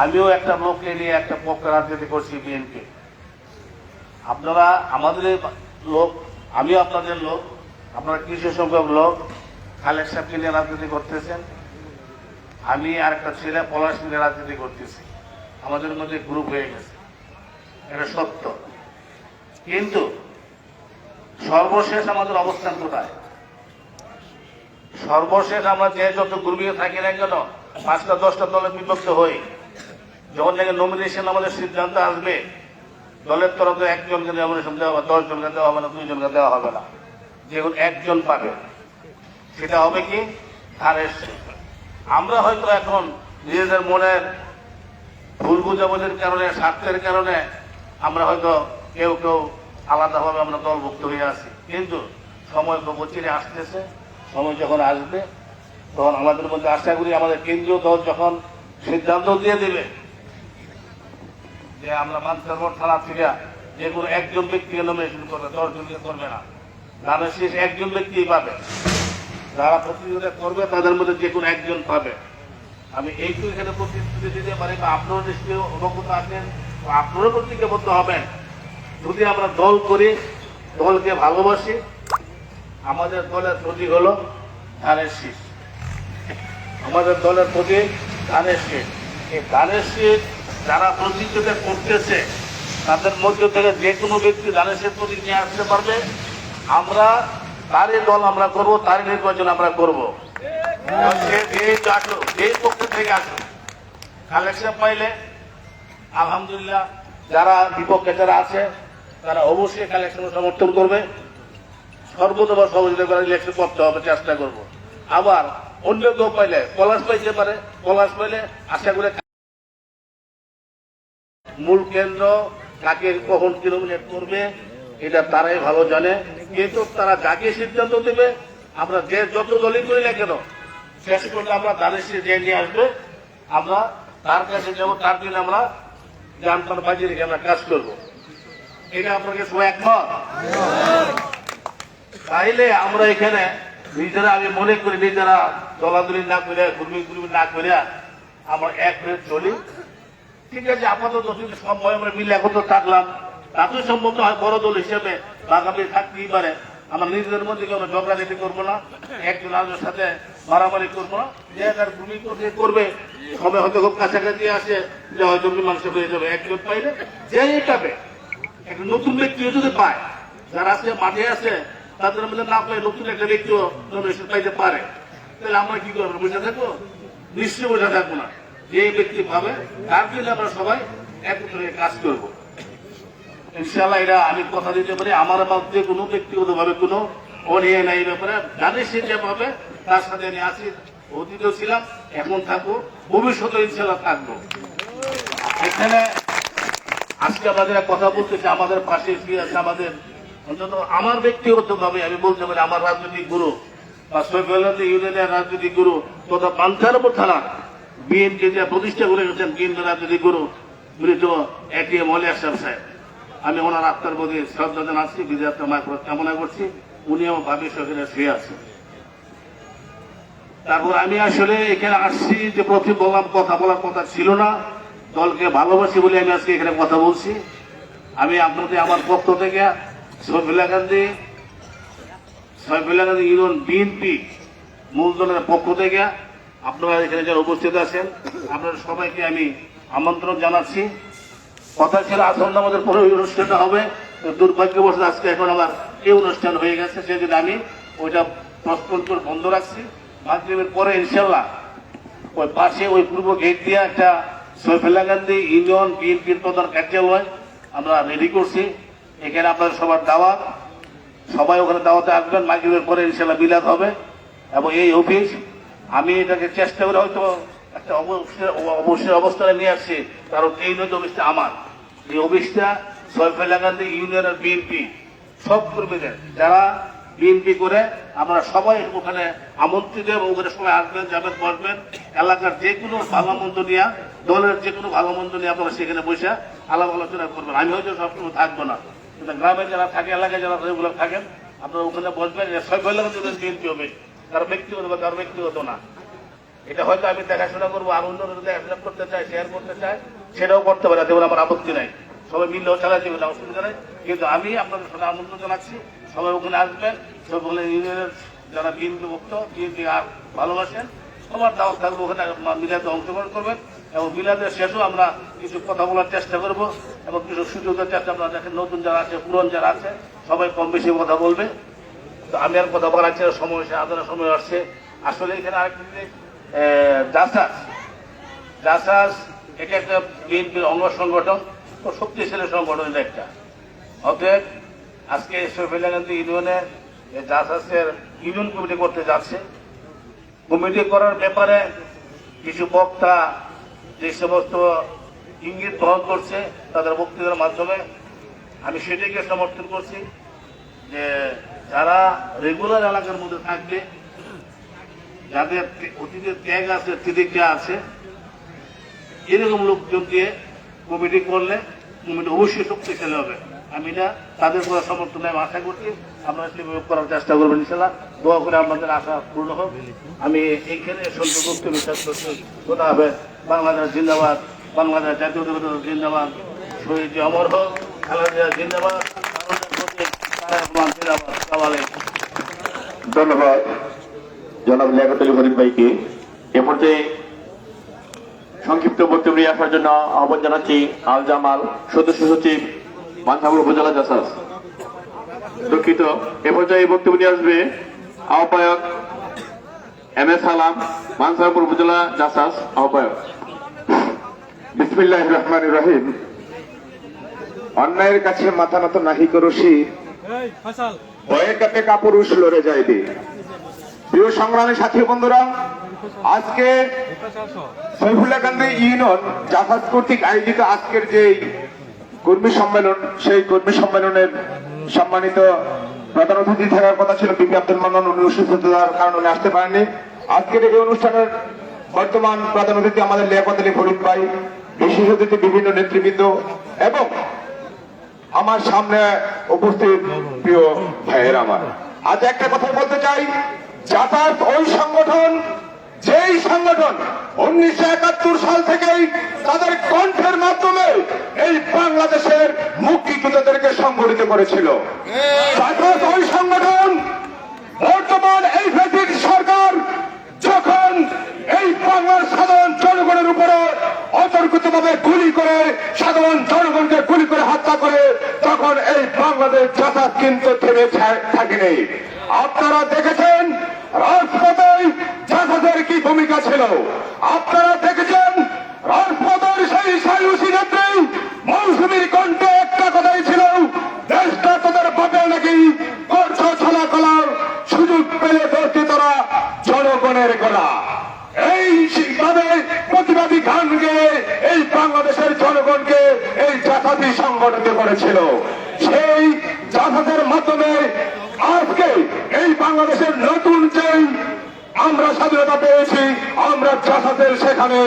Speaker 11: আমিও একটা লোককে নিয়ে একটা পক্ষে রাজনীতি করছি, বিএনপি। আপনারা আমাদের লোক, আমিও আপনাদের লোক, আপনারা কিছু সংখ্যক লোক খালেক সাহেবকে নিয়ে রাজনীতি করতেছেন, আমি আর একটা ছেলে পলাশ মিলে রাজনীতি করতেছি। আমাদের মধ্যে গ্রুপ হয়ে গেছে, এটা সত্য। কিন্তু সর্বশেষ আমাদের অবস্থান কোথায়? সর্বশেষ আমরা যে যত গ্রুপে থাকি না কেন, 5টা 10টা দলে বিভক্ত হই, যখন নাকি নমিনেশন আমাদের সিদ্ধান্ত আসবে, দলের তরফে একজনকে নমিনেশন দেওয়া হবে, 10 জনকে দেওয়া হবে না, 2 জনকে দেওয়া হবে না, যে কোনো একজন পাবে। সেটা হবে কি ধানের শীষ। আমরা হয়তো এখন নিজেদের মনের ভুল বুঝাবুঝির কারণে, স্বার্থের কারণে আমরা হয়তো কেউ কেউ আলাদাভাবে আমরা দলভুক্ত হয়ে আছি, কিন্তু সময় চিরে আসতেছে। সময় যখন আসবে তখন আমাদের মধ্যে আশা করি আমাদের কেন্দ্রীয় দল যখন সিদ্ধান্ত দিয়ে দেবে যে আমরা মানসারপুর থানা থেকে যে কোনো একজন ব্যক্তিকে নমিনেশন করবে, 10 জনকে করবে না, ধানের শীষ একজন ব্যক্তিই পাবে। যারা প্রতিযোগিতা করবে তাদের মধ্যে যে কোনো একজন পাবে। আমি এইটুকু এখানে প্রতিশ্রুতি দিতে পারি, বা আপনারও নিশ্চয়ই অবগত আছেন, আপনারও প্রতিজ্ঞাবদ্ধ হবেন। যদি আমরা দল করি, দলকে ভালোবাসি, আমাদের দলের প্রতীক হলো ধানের শীষ। আমাদের দলের প্রতীক ধানের শীষ। এই ধানের শীষ যারা প্রতিযোগিতা করতেছে তাদের মধ্য থেকে যে কোনো ব্যক্তি ধানের শীষ প্রতীক নিয়ে আসতে পারবে। আমরা তারই দল আমরা করবো, তারই নির্বাচন আমরা করবো। এই পক্ষ থেকে আসুক, কালেকশন পাইলে আলহামদুলিল্লাহ, যারা বিপক্ষে যারা আছে তারা অবশ্যই কালেকশন সমর্থন করবে, সর্বতভাবে সহযোগিতা করে ইলেকশন করতে হবে, চেষ্টা করব। আবার অন্য কেউ পাইলে পলাশ পাইতে পারে, পলাশ পাইলে আশা করে মূল কেন্দ্র কাকে কখন কি নমিনেট করবে এটা তারাই ভালো জানে। কিন্তু তারা যাকে সিদ্ধান্ত দেবে, আমরা যে যত দলই করি না কেন, শেষ করলে আমরা ধানের শীষ যে নিয়ে আসবে, আমরা তার কাছে যাবো, তার জন্য আমরা জানতাম বাজিয়ে রেখে আমরা কাজ করবো। এটা আপনাকে সবাই একমত? তাইলে আমরা এখানে নিজেরা, আমি মনে করি নিজেরা দলাদলি না করে, গুরমি না করে আমরা এক হয়ে চলি। ঠিক আছে, আপাতত যদি সময় আমরা মিলে একত্র থাকলাম, তাতেও সম্ভব হয় বড় দল হিসেবে বাগামী থাকতেই পারে। আমরা নিজেদের মধ্যে কোনো ঝগড়াঝাটি করবো না, একজন আরেকজনের সাথে মারামারি করবো না। যে তার ভূমি করবে, সময় হয়তো খুব কাছাকাছি আসে, যে হয়তো মীমাংসা হয়ে যাবে। একজন পাইলে যেই পাবে, একটা নতুন ব্যক্তিও যদি পায়, যারা আছে মাঠে আছে তাদের মধ্যে না পায়, নতুন একটা ব্যক্তিও নমিনেশন পাইতে পারে, তাহলে আমরা কি করবো? বসে থাকবো? নিশ্চয়ই বসে থাকবো না। যে ব্যক্তি পাবে তার জন্য আমরা সবাই একত্রে কাজ করবো ইনশাআল্লাহ। এটা আমি কথা দিতে পারি, আমার মধ্যে কোনো ব্যক্তিগত ভাবে কোনো অনিয়ে নাই ব্যাপারে। জানি সে যে পাবে তার সাথে আমি আছি, অতীতেও ছিলাম, এখন থাকবো, ভবিষ্যতে ইনশাআল্লাহ থাকবো। এখানে আজকে আমাদের কথা বলতেছে, আমাদের পাশে কি আছে, আমাদের অন্তত আমার ব্যক্তিগত ভাবে আমি বলতে পারি আমার রাজনৈতিক গুরু বা সৈফুল্লাহ ইউনিয়নের রাজনৈতিক গুরু তথা পান্থারপুর থানা বিএনপি যে প্রতিষ্ঠা করে গেছেন, বিএনপি রাজনৈতিক গুরু মৃত এটিএম অলি আশরাফ সাহেব। আমি ওনার আত্মার প্রতি শ্রদ্ধা জানাচ্ছি, বিজয় আত্মা মায়ের কামনা করছি। উনি আমার ভাবি সরকারে শুয়ে আছে। তারপর আমি আসলে এখানে আসছি যে প্রথম বললাম কথা বলার কথা ছিল না, দলকে ভালোবাসি বলে আমি আজকে এখানে কথা বলছি। আমি আপনাদের আমার পক্ষ থেকে সৈফুল্লাহ গান্ধী ইউনিয়ন বিএনপি মূল দলের পক্ষ থেকে আপনারা এখানে যারা উপস্থিত আছেন, আপনাদের সবাইকে আমি আমন্ত্রণ জানাচ্ছি। কথা ছিল আসন্ন আমাদের পরে অনুষ্ঠানটা হবে, দুর্ভাগ্যবশত আজকে এখন আমার এই অনুষ্ঠান হয়ে গেছে, সেজন্য আমি ওইটা প্রস্তুত করে বন্ধ রাখছি। মাগরিবের পরে ইনশাল্লাহ ওই পাশে ওই পূর্ব গেট দিয়ে একটা সৈফুল্লাহ গান্ধী ইউনিয়ন বিএনপির প্রধান কার্যালয় আমরা রেডি করছি। এখানে আপনাদের সবার দাওয়াত, সবাই ওখানে দাওয়াতে আসবেন। মাগরিবের পরে ইনশাল্লাহ মিলাদ হবে এবং এই অফিস আমি এটাকে চেষ্টা করে হয়তো একটা অবশ্যই অবস্থানে নিয়ে আসছি, কারণ এই নয় অফিসটা আমার। এই অফিসটা সৈফুল্লাহ গান্ধী ইউনিয়নের বিএনপি সব কর্মীদের যারা বিএনপি করে আপনারা সবাই ওখানে আমন্ত্রিত এবং ওখানে সবাই আসবেন, যাবেন, বসবেন। এলাকার যে কোনো ভালো মন্দ নিয়ে, দলের যে কোনো ভালো মন্দ নিয়ে আপনারা সেখানে বসে আলাপ আলোচনা করবেন। আমি হয়তো সবসময় থাকবো না, কিন্তু গ্রামে যারা থাকে, এলাকায় যারা রেগুলার থাকেন, আপনারা ওখানে বসবেন। সৈফুল্লাহ গান্ধী বিএনপি হবে, কারো ব্যক্তিগত না। এটা হয়তো আমি দেখাশোনা করবো, আর অন্যরা দেখাশোনা করতে চাই, শেয়ার করতে চাই, সেটাও করতে পারে, তেমন আমার আপত্তি নাই, সবাই মিললেও চালাতে হবে, অসুবিধা নেই। কিন্তু আমি আপনাদের সাথে আমন্ত্রণ জানাচ্ছি, সবাই ওখানে আসবেন, সব ওখানে ইউনিয়নের যারা বিএনপি ভক্ত, বিএনপি আর ভালোবাসেন, সবার দাওয়াত থাকবে, ওখানে মিলাদে অংশগ্রহণ করবেন এবং মিলাদের শেষেও আমরা কিছু কথা বলার চেষ্টা করবো এবং কিছু সুযোগের চেষ্টা, আপনারা দেখেন নতুন যারা আছে, পুরন যারা আছে, সবাই কম বেশি কথা বলবে। তো আমি আর কথা বলাচ্ছি না, সময় এসে আপনারা সময় আসছে। আসলে এখানে আরেকটা জিনিস, জাসাস এটা একটা বিএনপির অঙ্গ সংগঠন, তো শক্তিশালী সংগঠন এটা একটা। অতএব আজকে শফিউল্লাহগান্ধী ইউনিয়নে জাসাসের ইউনিয়ন কমিটি করতে যাচ্ছে। কমিটি করার ব্যাপারে কিছু বক্তা যে সমস্ত ইঙ্গিত বহন করছে তাদের বক্তৃতার মাধ্যমে আমি সেটাকে সমর্থন করছি যে যারা রেগুলার এলাকার মধ্যে থাকবে, যাদের অতীতের ত্যাগ আছে, তিতিক্ষা আছে, এরকম লোকজন দিয়ে কমিটি করলে কমিটি অবশ্যই শক্তিশালী হবে। আমি এটা তাদের পুরো সমর্থনে আশা করছি, আপনারা সেভাবে করার চেষ্টা করবেন ইনশাআল্লাহ। দোয়া করে আপনাদের আশা পূর্ণ হোক। আমি এইখানে সন্তোষ বিশ্বাস করছি। কোথা হবে বাংলাদেশ জিন্দাবাদ, বাংলাদেশ জাতীয়তাবাদী জিন্দাবাদ, শহীদ অমর হোক, খালেদা জিন্দাবাদ, জিন্দাবাদ।
Speaker 2: ধন্যবাদ জনাব লিয়াকত আলী ফরিদ ভাইকে। এ পর্যায়ে সংক্ষিপ্ত বক্তব্য নিয়ে আসার জন্য আহ্বান জানাচ্ছি আল জামাল, সদস্য সচিব, মানসাপুর উপজেলা জাসাস। দুঃখিত, এ পর্যায়ে বক্তব্য নিয়ে আসবে আহ্বায়ক এম এ সালাম, মানসাপুর উপজেলা জাসাস আহ্বায়ক।
Speaker 12: বিসমিল্লাহির রহমানির রহিম। অন্যায়ের কাছে মাথা নত নাহি করসি, ভয়ে কাপে কাপুরুষ লড়ে যাইবে। প্রিয় সংগ্রামী সাথী বন্ধুরা, আজকে শফিউল্লাহগান্ধী ইউনিয়ন জাসাস কর্তৃক আয়োজিত আজকের যে কর্মী সম্মেলন, সেই কর্মী সম্মেলনের সম্মানিত প্রধান অতিথি থাকার কথা ছিল বিপি আব্দুল মান্নান, উনি অসুস্থতার কারণে উনি আসতে পারেননি। আজকের এই অনুষ্ঠানের বর্তমান প্রধান অতিথি আমাদের লিয়াকত আলী ফরিদ ভাই, বিশেষ অতিথি বিভিন্ন নেতৃবৃন্দ এবং আমার সামনে উপস্থিত প্রিয় ভাইয়ের, আমার আজ একটা কথা বলতে চাই। জাসাস ওই সংগঠন, যেই সংগঠন 1971 সাল থেকেই তাদের কণ্ঠের মাধ্যমে এই বাংলাদেশের মুক্তিযোদ্ধাদেরকে সংগঠিত করেছিল। জাসাস ওই সংগঠন বর্তমান এই ফ্যাসিস্ট সরকার যখন এই বাংলার সাধারণ জনগণের উপরে অতর্কিতভাবে গুলি করে, সাধারণ জনগণকে গুলি করে হত্যা করে, তখন এই বাংলাদেশ জাসাস কিন্তু থেমে থাকেনি। আপনারা দেখেছেন রাজপথে জাসাসের কি ভূমিকা ছিল, আপনারা দেখেছেন রাজপথের সেই সাইউসি নেত্রী মৌসুমীর কণ্ঠে একটা কথাই ছিল, দেশটা তোদের বাপে নাকি করছো ছলা কলার, সুযোগ পেলে ধরতে তোরা জনগণের গলা। এইভাবে প্রতিবাদী গান গেয়ে এই বাংলাদেশের জনগণকে এই জাসাসি সংগঠিত করেছিল। সেই জাসাসের মাধ্যমে আজকে এই বাংলাদেশের নতুন যেই আমরা স্বাধীনতা পেয়েছি, আমরা জাসাসের সেখানে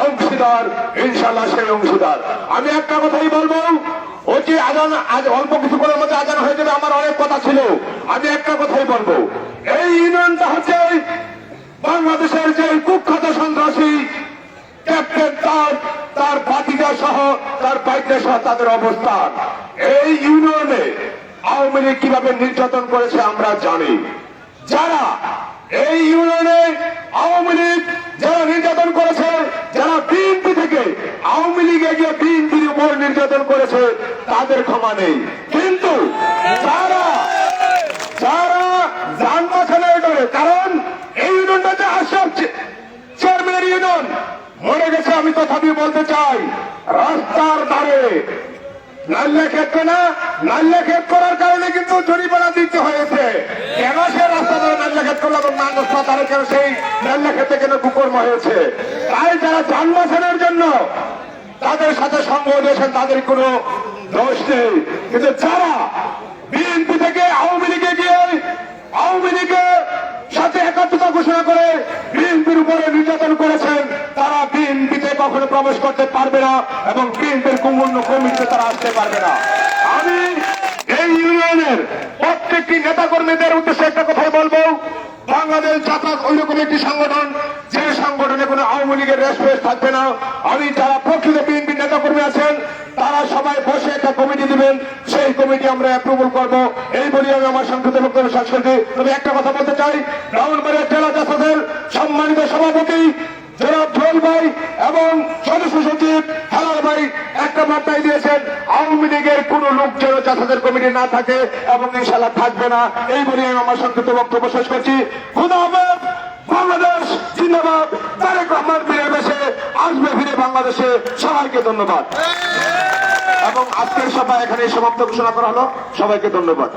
Speaker 12: অংশীদার, ইনশাল্লাহ সেই অংশীদার। আমি একটা কথাই বলবো, ওই যে আজান, আজ অল্প কিছুক্ষণের মধ্যে আজান হয়ে যাবে, আমার অনেক কথা ছিল, আমি একটা কথাই বলবো। এই ইউনিয়নটা হচ্ছে বাংলাদেশের যে কুখ্যাত সন্ত্রাসী ক্যাপ্টেন তার ভাতিজা সহ, তার বাইকটা সহ তাদের অবস্থান। এই ইউনিয়নে আওয়ামী লীগ কিভাবে নির্যাতন করেছে আমরা জানি। যারা এই ইউনিয়নে আওয়ামী লীগ যারা নির্যাতন করেছে, যারা বিএনপি থেকে আওয়ামী লীগে গিয়ে বিএনপির উপর নির্যাতন করেছে, তাদের ক্ষমা নেই। কিন্তু যারা যান বাঁচানোর ডরে, কারণ এই ইউনিয়নটা যে আশরাফ চেয়ারম্যানের ইউনিয়ন মরে গেছে, আমি তথাপি বলতে চাই, রাস্তার ধারে নাল্লা ক্ষেত না, নাল্লা ক্ষেত করার কারণে কিন্তু জরিমানা দিতে হয়েছে। কেন সে রাস্তা ধরে নাল্লা ক্ষেত করলো এবং মানুষ তারা কেন সেই নাল্লা ক্ষেতে কেন কুকর্ম হয়েছে? তাই যারা যান বাঁচানোর জন্য তাদের সাথে সঙ্গ দিয়েছেন, তাদের কোনো দোষ নেই। কিন্তু যারা বিএনপি থেকে আওয়ামী লীগে গিয়ে আওয়ামী লীগের সাথে একাত্মতা ঘোষণা করে বিএনপির উপরে নির্যাতন করেছেন, তারা বিএনপিতে কখনো প্রবেশ করতে পারবে না এবং বিএনপির কোনো কমিটিতে তারা আসতে পারবে না। আমি এই ইউনিয়নের প্রত্যেকটি নেতা কর্মীদের উদ্দেশ্যে একটা কথাই বলবো, বাংলাদেশ জাসাস ওইরকম একটি সংগঠন যে সংগঠনে কোনো আওয়ামী লীগের রেসপেক্ট থাকবে না, আমি যারা প্রকৃত বিএনপি নেতা কর্মী আছেন তারা সবাই বসে একটা কমিটি দিবেন, সেই কমিটি আমরা অ্যাপ্রুভাল করব। এই বলি আমি আমার সংক্ষিপ্ত বক্তব্য শেষ করছি। তবে একটা কথা বলতে চাই, ব্রাহ্মণবাড়িয়া জেলা জাসাসের সম্মানিত সভাপতি জনাব জোল ভাই এবং সদস্য সচিব হেলাল ভাই একটা বার্তায় দিয়েছেন, আওয়ামী লীগের কোন লোক যেন জাসাসের কমিটি না থাকে এবং ইনশাল্লাহ থাকবে না। এই বলে আমি আমার সংক্ষিপ্ত বক্তব্য শেষ করছি। খুদা হাফেজ। বাংলাদেশ জিন্দাবাদ। তারেক রহমান ফিরে বেশে আসবে ফিরে বাংলাদেশে। সবাইকে ধন্যবাদ এবং আজকের সভা এখানে সমাপ্ত ঘোষণা করা হলো। সবাইকে ধন্যবাদ।